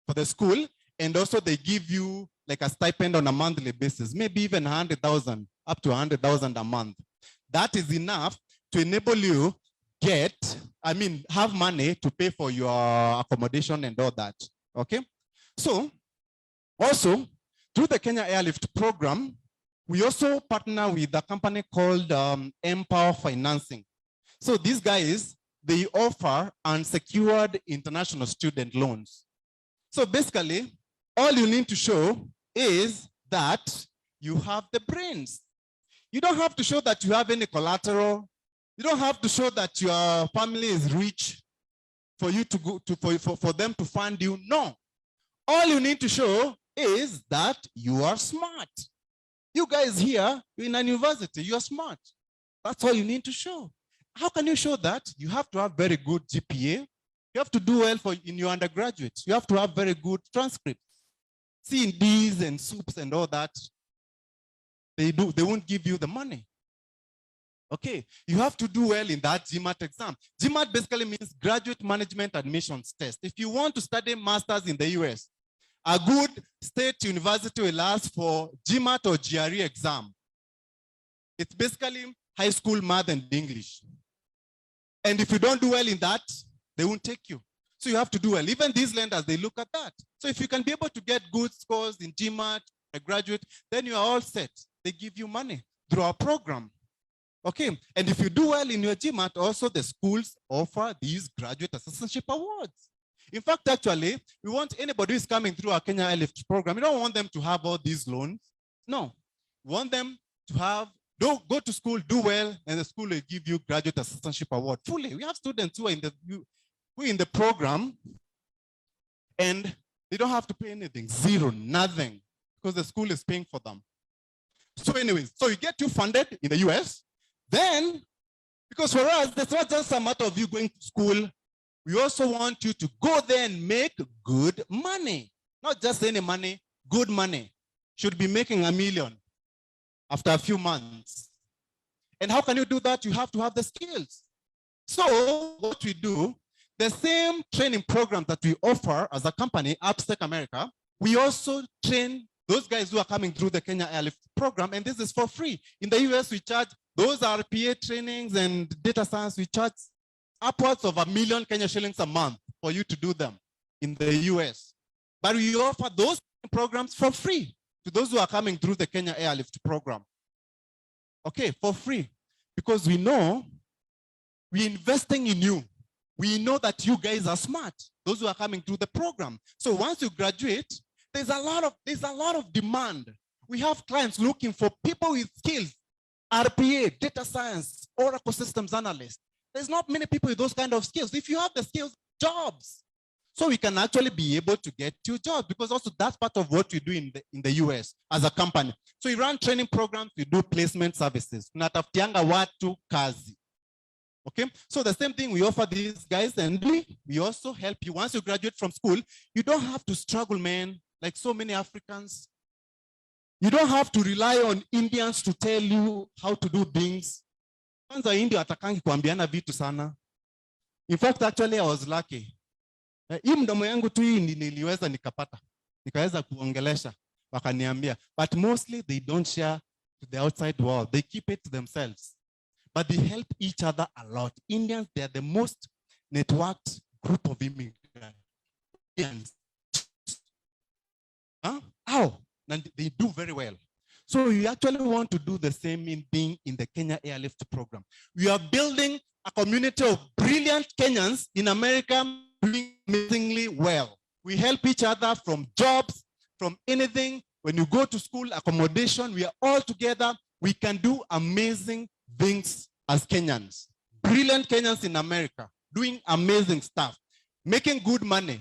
for the school. And also they give you like a stipend on a monthly basis, maybe even 100,000, up to 100,000 a month. That is enough to enable you have money to pay for your accommodation and all that, okay? So, also, through the Kenya Airlift program, we also partner with a company called Empower Financing. So these guys, they offer unsecured international student loans. So basically, all you need to show is that you have the brains. You don't have to show that you have any collateral. You don't have to show that your family is rich for you to go to for them to fund you. No. All you need to show is that you are smart. You guys here, you're in a university, you're smart. That's all you need to show. How can you show that? You have to have very good GPA. You have to do well in your undergraduate. You have to have very good transcripts. See, in D's and soups and all that, they won't give you the money. Okay, you have to do well in that Gmat exam. Gmat basically means Graduate Management Admissions Test. If you want to study masters in the US, a good state university will ask for Gmat or GRE exam. It's basically high school math and English. And if you don't do well in that, they won't take you. So you have to do well. Even these lenders, they look at that. So if you can be able to get good scores in Gmat, a graduate, then you are all set. They give you money through our program. Okay, and if you do well in your Gmat, also the schools offer these graduate assistantship awards. In fact, actually, we want anybody who is coming through our Kenya Airlift program, we don't want them to have all these loans. No, we want them to have, go to school, do well, and the school will give you graduate assistantship award fully. We have students who are in the program, and they don't have to pay anything, zero, nothing, because the school is paying for them. So anyways, so you get you funded in the US. Then, because for us, it's not just a matter of you going to school. We also want you to go there and make good money. Not just any money, good money. Should be making $1 million after a few months. And how can you do that? You have to have the skills. So what we do, The same training program that we offer as a company, Appstec America, we also train those guys who are coming through the Kenya Airlift program, and this is for free. In the US, we charge those RPA trainings and data science, we charge upwards of 1 million Kenya shillings a month for you to do them in the US. But we offer those programs for free to those who are coming through the Kenya Airlift program. Okay, for free, because we know we're investing in you. We know that you guys are smart, those who are coming through the program. So once you graduate, there's a lot of demand. We have clients looking for people with skills, RPA, data science, Oracle systems analyst. There's not many people with those kind of skills. If you have the skills, jobs. So we can actually be able to get you jobs, because also that's part of what we do in the US as a company. So we run training programs, we do placement services. Tunatafutianga watu kazi. Okay, so the same thing we offer these guys, and we also help you. Once you graduate from school, you don't have to struggle, man, like so many Africans. You don't have to rely on Indians to tell you how to do things. Kwanza India atakangi kuambiana vitu sana. In fact, actually, I was lucky. Hii mdomo yangu tu hii niliweza nikapata. Nikaweza kuongelesha, wakaniambia. But mostly they don't share to the outside world. They keep it to themselves. But they help each other a lot. Indians, they are the most networked group of immigrants. Huh? How? And they do very well. So we actually want to do the same thing in the Kenya Airlift program. We are building a community of brilliant Kenyans in America doing amazingly well. We help each other from jobs, from anything. When you go to school, accommodation, we are all together. We can do amazing things as Kenyans. Brilliant Kenyans in America doing amazing stuff, making good money.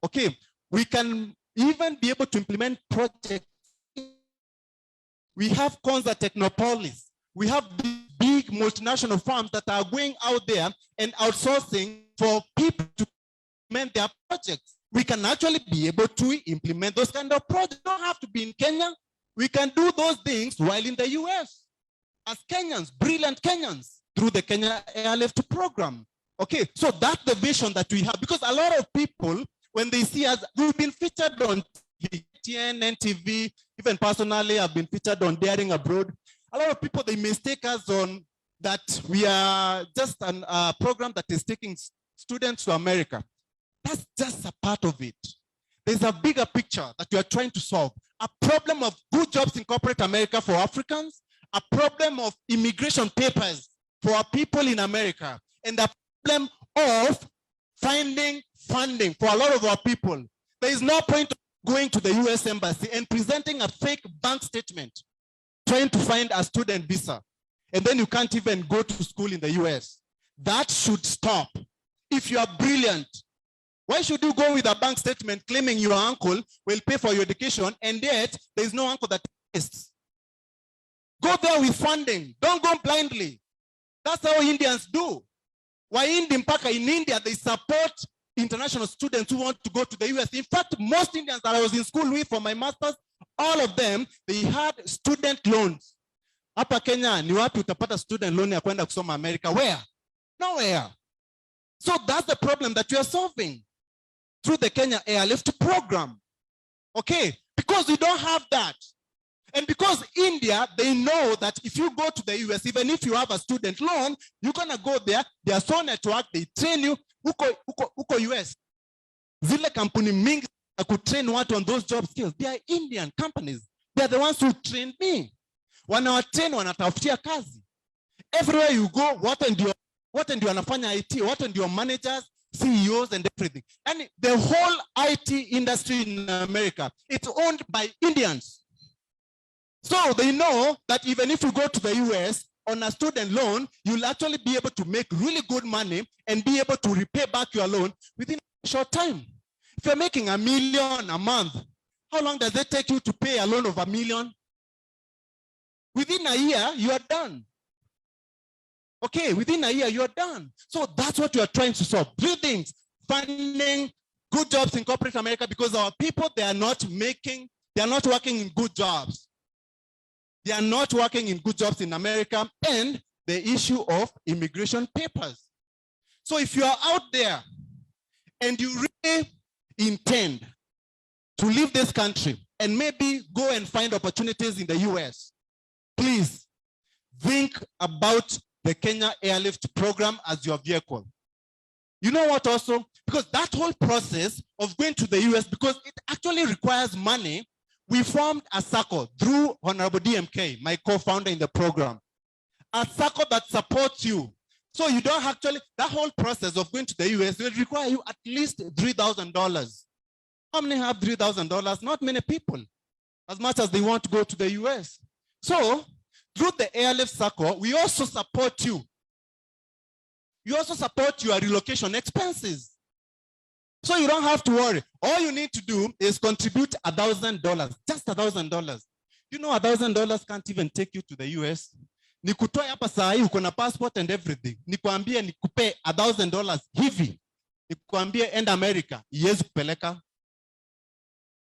Okay, we can even be able to implement projects. We have Konza Technopolis. We have big multinational firms that are going out there and outsourcing for people to implement their projects. We can actually be able to implement those kind of projects. We don't have to be in Kenya. We can do those things while in the US as Kenyans, brilliant Kenyans, through the Kenya Airlift program. Okay, so that's the vision that we have, because a lot of people, when they see us, we've been featured on TN, NTV, even personally, I've been featured on Daring Abroad. A lot of people, they mistake us on that we are just a program that is taking students to America. That's just a part of it. There's a bigger picture that we are trying to solve. A problem of good jobs in corporate America for Africans, a problem of immigration papers for our people in America, and a problem of finding funding for a lot of our people. There is no point of going to the US Embassy and presenting a fake bank statement, trying to find a student visa, and then you can't even go to school in the US. That should stop. If you are brilliant, why should you go with a bank statement claiming your uncle will pay for your education, and yet there is no uncle that tests? Go there with funding. Don't go blindly. That's how Indians do. Why in India, they support international students who want to go to the US. In fact, most Indians that I was in school with for my master's, all of them, they had student loans. Hapa Kenya, ni wapi utapata student loan ya kwenda kusoma America? Where? Nowhere. So that's the problem that we are solving through the Kenya Airlift program. Okay, because we don't have that. And because India, they know that if you go to the US, even if you have a student loan, you're gonna go there, they are so networked, they train you, uko US. Zile kampuni mingi could train watu on those job skills. They are Indian companies. They are the ones who trained me. Wanawatrain, wanatafutia kazi. Everywhere you go, what and your wanafanya IT, what and your managers, CEOs and everything. And the whole IT industry in America, it's owned by Indians. So they know that even if you go to the US on a student loan, you'll actually be able to make really good money and be able to repay back your loan within a short time. If you're making $1 million a month, how long does it take you to pay a loan of $1 million? Within a year, you are done. Okay, within a year, you are done. So that's what you are trying to solve. 3 things: funding, good jobs in corporate America, because our people, they are not working in good jobs. They are not working in good jobs in America, and the issue of immigration papers. So if you are out there and you really intend to leave this country and maybe go and find opportunities in the US, please think about the Kenya Airlift program as your vehicle. You know what also? Because that whole process of going to the US, because it actually requires money, we formed a circle through Honorable DMK, my co-founder in the program. A circle that supports you. So you don't actually, that whole process of going to the US will require you at least $3,000. How many have $3,000? Not many people, as much as they want to go to the US. So through the Airlift circle, we also support you. You also support your relocation expenses. So you don't have to worry. All you need to do is contribute $1,000, just $1,000. You know $1,000 can't even take you to the US. Nikutoe hapa saa hii uko na passport and everything. Nikwambie nikupe $1,000 hivi. Nikwambie end America, iwezi kupeleka.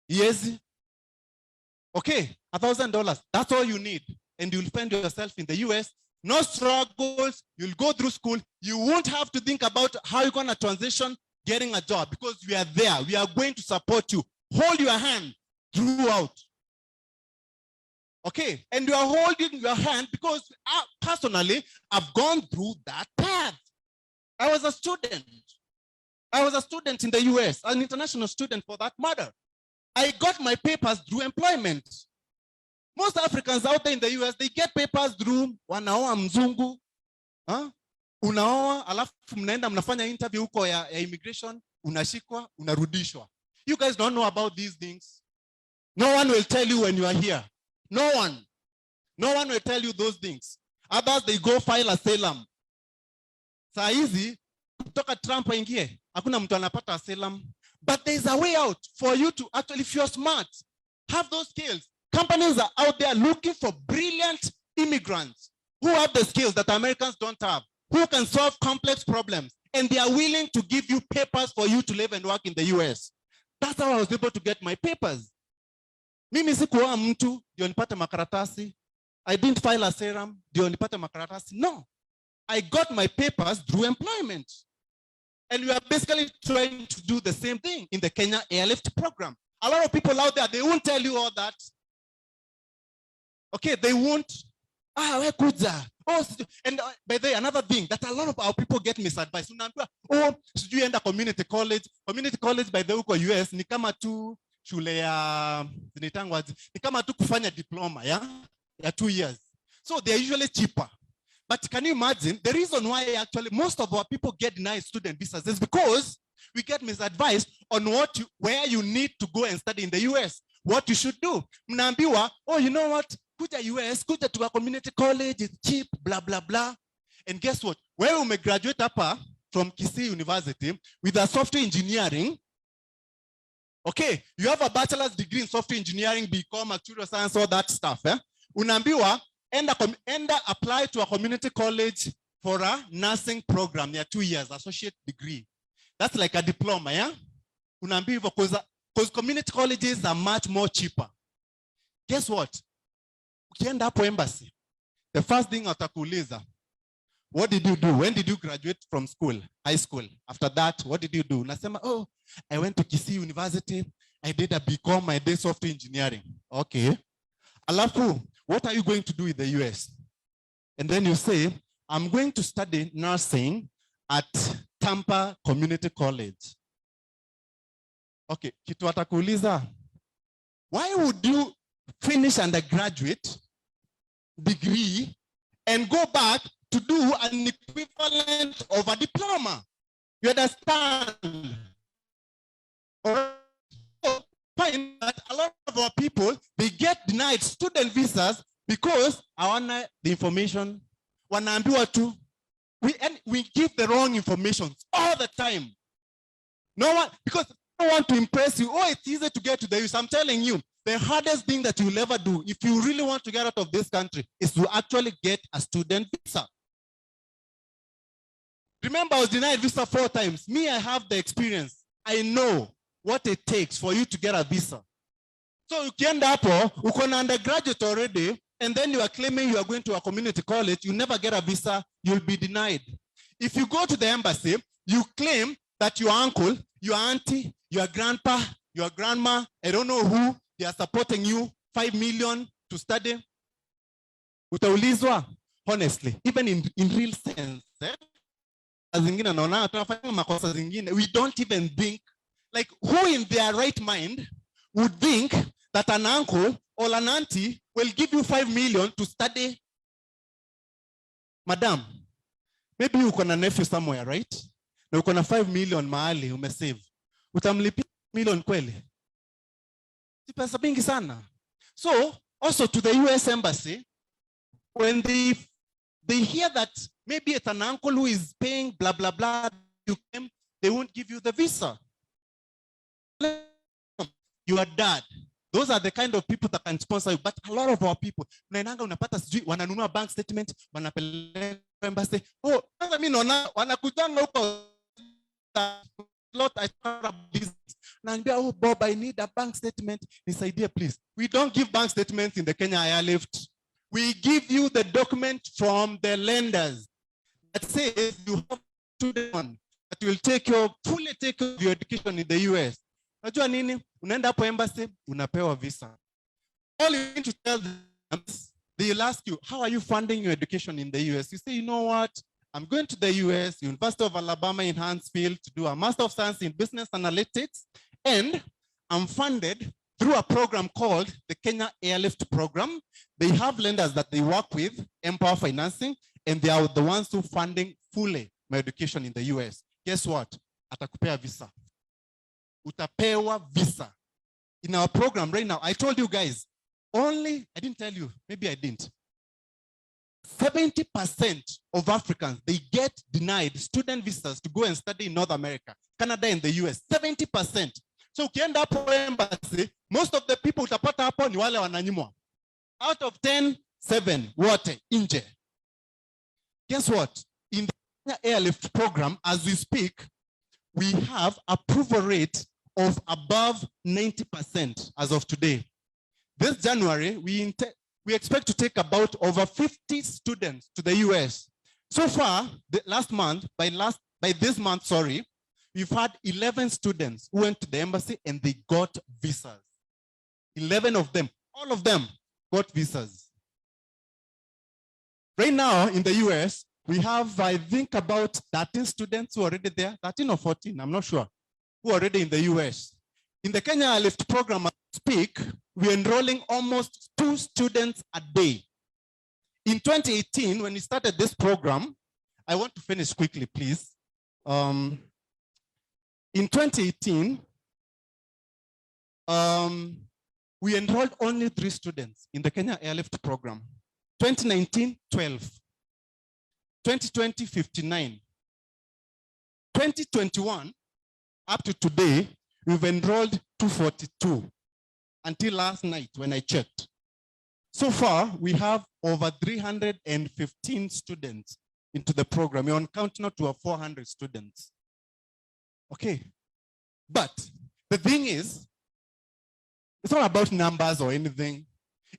Iwezi. Okay, $1,000. That's all you need. And you'll find yourself in the US. No struggles. You'll go through school. You won't have to think about how you're going to transition getting a job, because we are there. We are going to support you. Hold your hand throughout. Okay, and you are holding your hand because personally, I've gone through that path. I was a student. I was a student in the US, an international student for that matter. I got my papers through employment. Most Africans out there in the US, they get papers through wanaoa mzungu. Unaoa, alafu mnaenda mnafanya interview huko ya immigration, unashikwa, unarudishwa. You guys don't know about these things. No one will tell you when you are here. No one. No one will tell you those things. Others, they go file asylum. Saa hizi, kutoka Trump aingie, hakuna mtu anapata asylum. But there's a way out for you to actually, if you're smart, have those skills. Companies are out there looking for brilliant immigrants who have the skills that Americans don't have, who can solve complex problems, and they are willing to give you papers for you to live and work in the US. That's how I was able to get my papers. Mimi sikuwa mtu ndio nipate makaratasi. I didn't file a serum ndio nipate makaratasi. No. I got my papers through employment. And we are basically trying to do the same thing in the Kenya Airlift program. A lot of people out there, they won't tell you all that. Okay, they won't. Where kuja? Oh, and by the way, another thing that a lot of our people get misadvised. Oh, should you enter community college? Community college by the way, US ni kama tu shule ya ni kama tu kufanya diploma ya 2 years. So they're usually cheaper. But can you imagine the reason why actually most of our people get denied student visas is because we get misadvised on where you need to go and study in the US, what you should do. Mnaambiwa, oh, you know what? Kuja US, kuja to a community college, it's cheap, blah, blah, blah. And guess what? When we graduate from Kisii University with a software engineering, okay, you have a bachelor's degree in software engineering, BCom, actuarial science, all that stuff. Unaambiwa, and apply to a community college for a nursing program, 2 years, associate degree. That's like a diploma, yeah? Unaambiwa, because community colleges are much more cheaper. Guess what? Ukienda hapo embassy, the first thing atakuuliza, what did you do? When did you graduate from school, high school? After that, what did you do? Nasema, oh, I went to Kisii University. I did a BCom, I did software engineering. Okay. Alafu, what are you going to do in the US? And then you say, I'm going to study nursing at Tampa Community College. Okay, kitu atakuuliza, why would you finish undergraduate degree and go back to do an equivalent of a diploma? You understand? Or find that a lot of our people, they get denied student visas because the information, we give the wrong information all the time. No one, because I don't want to impress you. Oh, it's easy to get to the US. I'm telling you, the hardest thing that you'll ever do, if you really want to get out of this country, is to actually get a student visa. Remember, I was denied visa 4 times. Me, I have the experience. I know what it takes for you to get a visa. So you can uko na undergraduate already, and then you are claiming you are going to a community college, you never get a visa, you'll be denied. If you go to the embassy, you claim that your uncle your auntie, your grandpa, your grandma, I don't know who, they are supporting you 5 million to study. Utaulizwa, honestly, even in real sense, we don't even think, like, who in their right mind would think that an uncle or an auntie will give you 5 million to study? Madam, maybe you can a nephew somewhere, right? Na uko na 5 million mahali umesave. Utamlipia million kweli? Si pesa mingi sana. So, also to the US Embassy, when they hear that maybe it's an uncle who is paying blah, blah, blah, they won't give you the visa. Your dad. Those are the kind of people that can sponsor you. But a lot of our people, unapata sijui wananunua bank statement, wanapeleka embassy. Oh, I mean, wanakutanga huko lot I business. Oh, Bob, I need a bank statement. This idea, please. We don't give bank statements in the Kenya Airlift. We give you the document from the lenders that says you have student that will fully take care of your education in the US. Unajua nini? Unaenda hapo embassy, unapewa visa. All you need to tell them, they'll ask you, how are you funding your education in the US? You say, you know what? I'm going to the US, University of Alabama in Huntsville, to do a Master of Science in Business Analytics, and I'm funded through a program called the Kenya Airlift program. They have lenders that they work with, Empower Financing, and they are the ones who funding fully my education in the US. Guess what? Atakupea visa. Utapewa visa. In our program right now, I told you guys, I didn't tell you, maybe I didn't. 70% of Africans, they get denied student visas to go and study in North America, Canada and the US, 70%. So ukienda hapo embassy, most of the people utapata hapo ni wale wananyimwa. Out of 10, 7 wote nje. Guess what? In the Kenya Airlift program, as we speak, we have approval rate of above 90% as of today. This January, we expect to take about over 50 students to the US. So far, by this month, we've had 11 students who went to the embassy and they got visas. 11 of them, all of them got visas. Right now in the US, we have, I think, about 13 students who are already there, 13 or 14, I'm not sure, who are already in the US. In the Kenya Airlift program, as we speak, we're enrolling almost 2 students a day. In 2018, when we started this program, I want to finish quickly, please. In 2018, we enrolled only 3 students in the Kenya Airlift program. 2019, 12. 2020, 59. 2021, up to today, we've enrolled 242 until last night when I checked. So far, we have over 315 students into the program. We're on count now to 400 students. Okay, but the thing is, it's not about numbers or anything.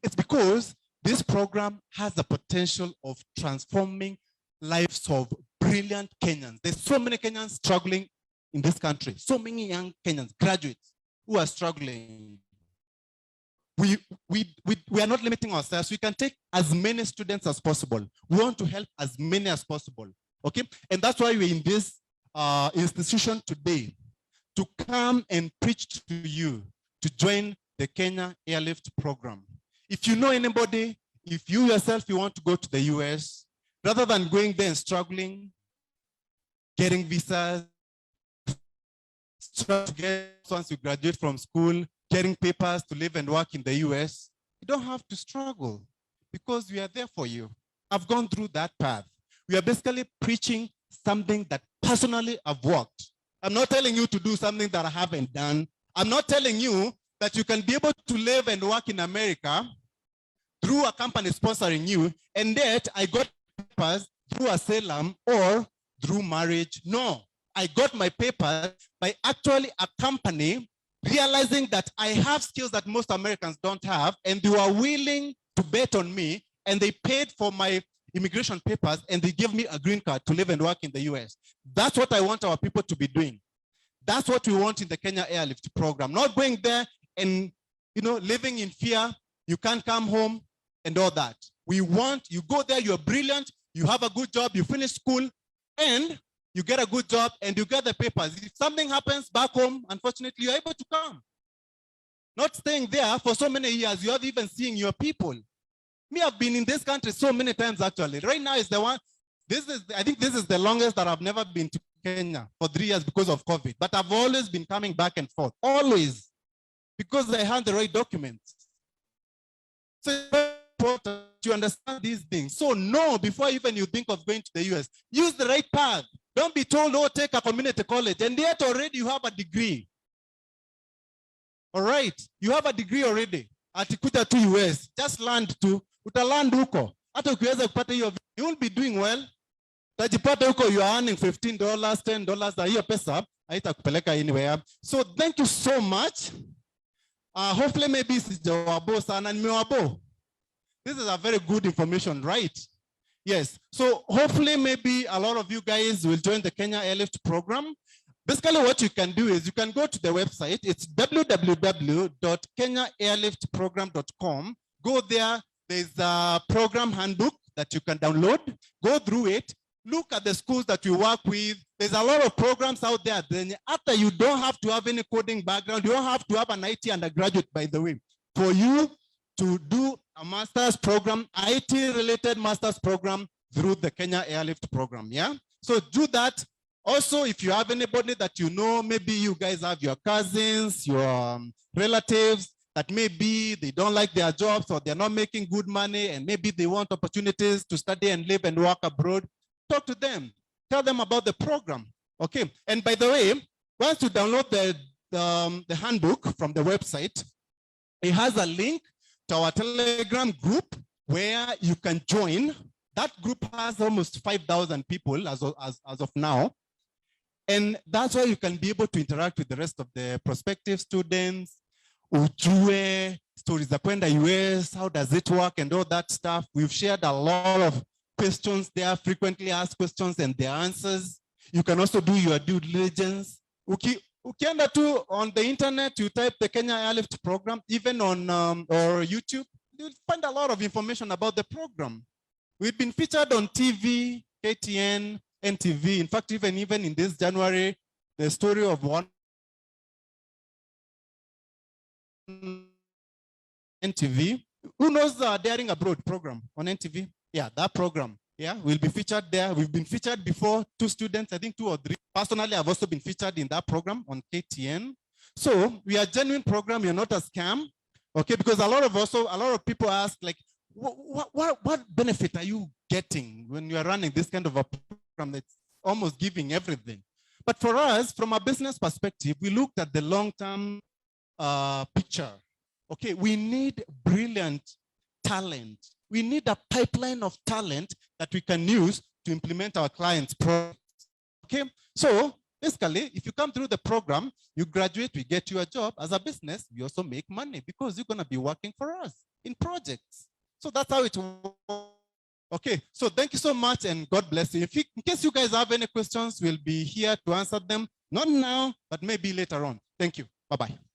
It's because this program has the potential of transforming lives of brilliant Kenyans. There's so many Kenyans struggling in this country. So many young Kenyans, graduates, who are struggling. We are not limiting ourselves. We can take as many students as possible. We want to help as many as possible. Okay, and that's why we're in this institution today, to come and preach to you to join the Kenya Airlift program. If you know anybody, if you yourself, you want to go to the US, rather than going there and struggling, getting visas, once you graduate from school, getting papers to live and work in the US, you don't have to struggle because we are there for you. I've gone through that path. We are basically preaching something that personally I've worked. I'm not telling you to do something that I haven't done. I'm not telling you that you can be able to live and work in America through a company sponsoring you, and yet I got papers through asylum or through marriage. No, I got my papers by actually a company realizing that I have skills that most Americans don't have, and they were willing to bet on me, and they paid for my immigration papers, and they gave me a green card to live and work in the US. That's what I want our people to be doing. That's what we want in the Kenya Airlift program. Not going there and, living in fear, you can't come home and all that. We want you go there, you're brilliant, you have a good job, you finish school, and you get a good job and you get the papers. If something happens back home, unfortunately, you're able to come. Not staying there for so many years, you're not even seeing your people. Me, I've been in this country so many times actually. Right now is the one, I think this is the longest that I've never been to Kenya for 3 years because of COVID. But I've always been coming back and forth, always, because I had the right documents. So it's very important to understand these things. So no, before even you think of going to the US, use the right path. Don't be told, oh, take a community college. And yet already you have a degree. All right, you have a degree already. Atikuta to US, just land to, utaland huko. Hata ukiweza kupata hiyo, you will be doing well. Tajipata huko, you are earning $15, $10, na hiyo pesa, haitakupeleka anywhere. So thank you so much. Hopefully maybe sijawabo sana nimewabo. This is a very good information, right? Yes, so hopefully maybe a lot of you guys will join the Kenya Airlift program. Basically what you can do is you can go to the website. It's www.kenyaairliftprogram.com. Go there, there's a program handbook that you can download. Go through it, look at the schools that you work with. There's a lot of programs out there. Then after, you don't have to have any coding background. You don't have to have an IT undergraduate, by the way, for you to do a master's program, IT-related master's program through the Kenya Airlift program, yeah? So do that. Also, if you have anybody that you know, maybe you guys have your cousins, your relatives, that maybe they don't like their jobs or they're not making good money and maybe they want opportunities to study and live and work abroad, talk to them. Tell them about the program, okay? And by the way, once you download the handbook from the website, it has a link to our Telegram group where you can join. That group has almost 5,000 people as of now. And that's why you can be able to interact with the rest of the prospective students, ujue, stories za kwenda US, how does it work and all that stuff. We've shared a lot of questions there, frequently asked questions and their answers. You can also do your due diligence. Ukienda tu on the internet, you type the Kenya Airlift program, even on or YouTube, you'll find a lot of information about the program. We've been featured on TV, KTN, NTV. In fact, even in this January, the story of one NTV. Who knows the Daring Abroad program on NTV? Yeah, that program. Yeah, we'll be featured there. We've been featured before, 2 students, I think 2 or 3. Personally, I've also been featured in that program on KTN. So we are a genuine program. You're not a scam, okay? Because a lot of people ask, like, what benefit are you getting when you are running this kind of a program that's almost giving everything? But for us, from a business perspective, we looked at the long-term picture. Okay, we need brilliant talent. We need a pipeline of talent that we can use to implement our clients' projects. Okay, so basically, if you come through the program, you graduate, we get you a job. As a business, we also make money because you're gonna be working for us in projects. So that's how it works. Okay, so thank you so much and God bless you. In case you guys have any questions, we'll be here to answer them. Not now, but maybe later on. Thank you. Bye-bye.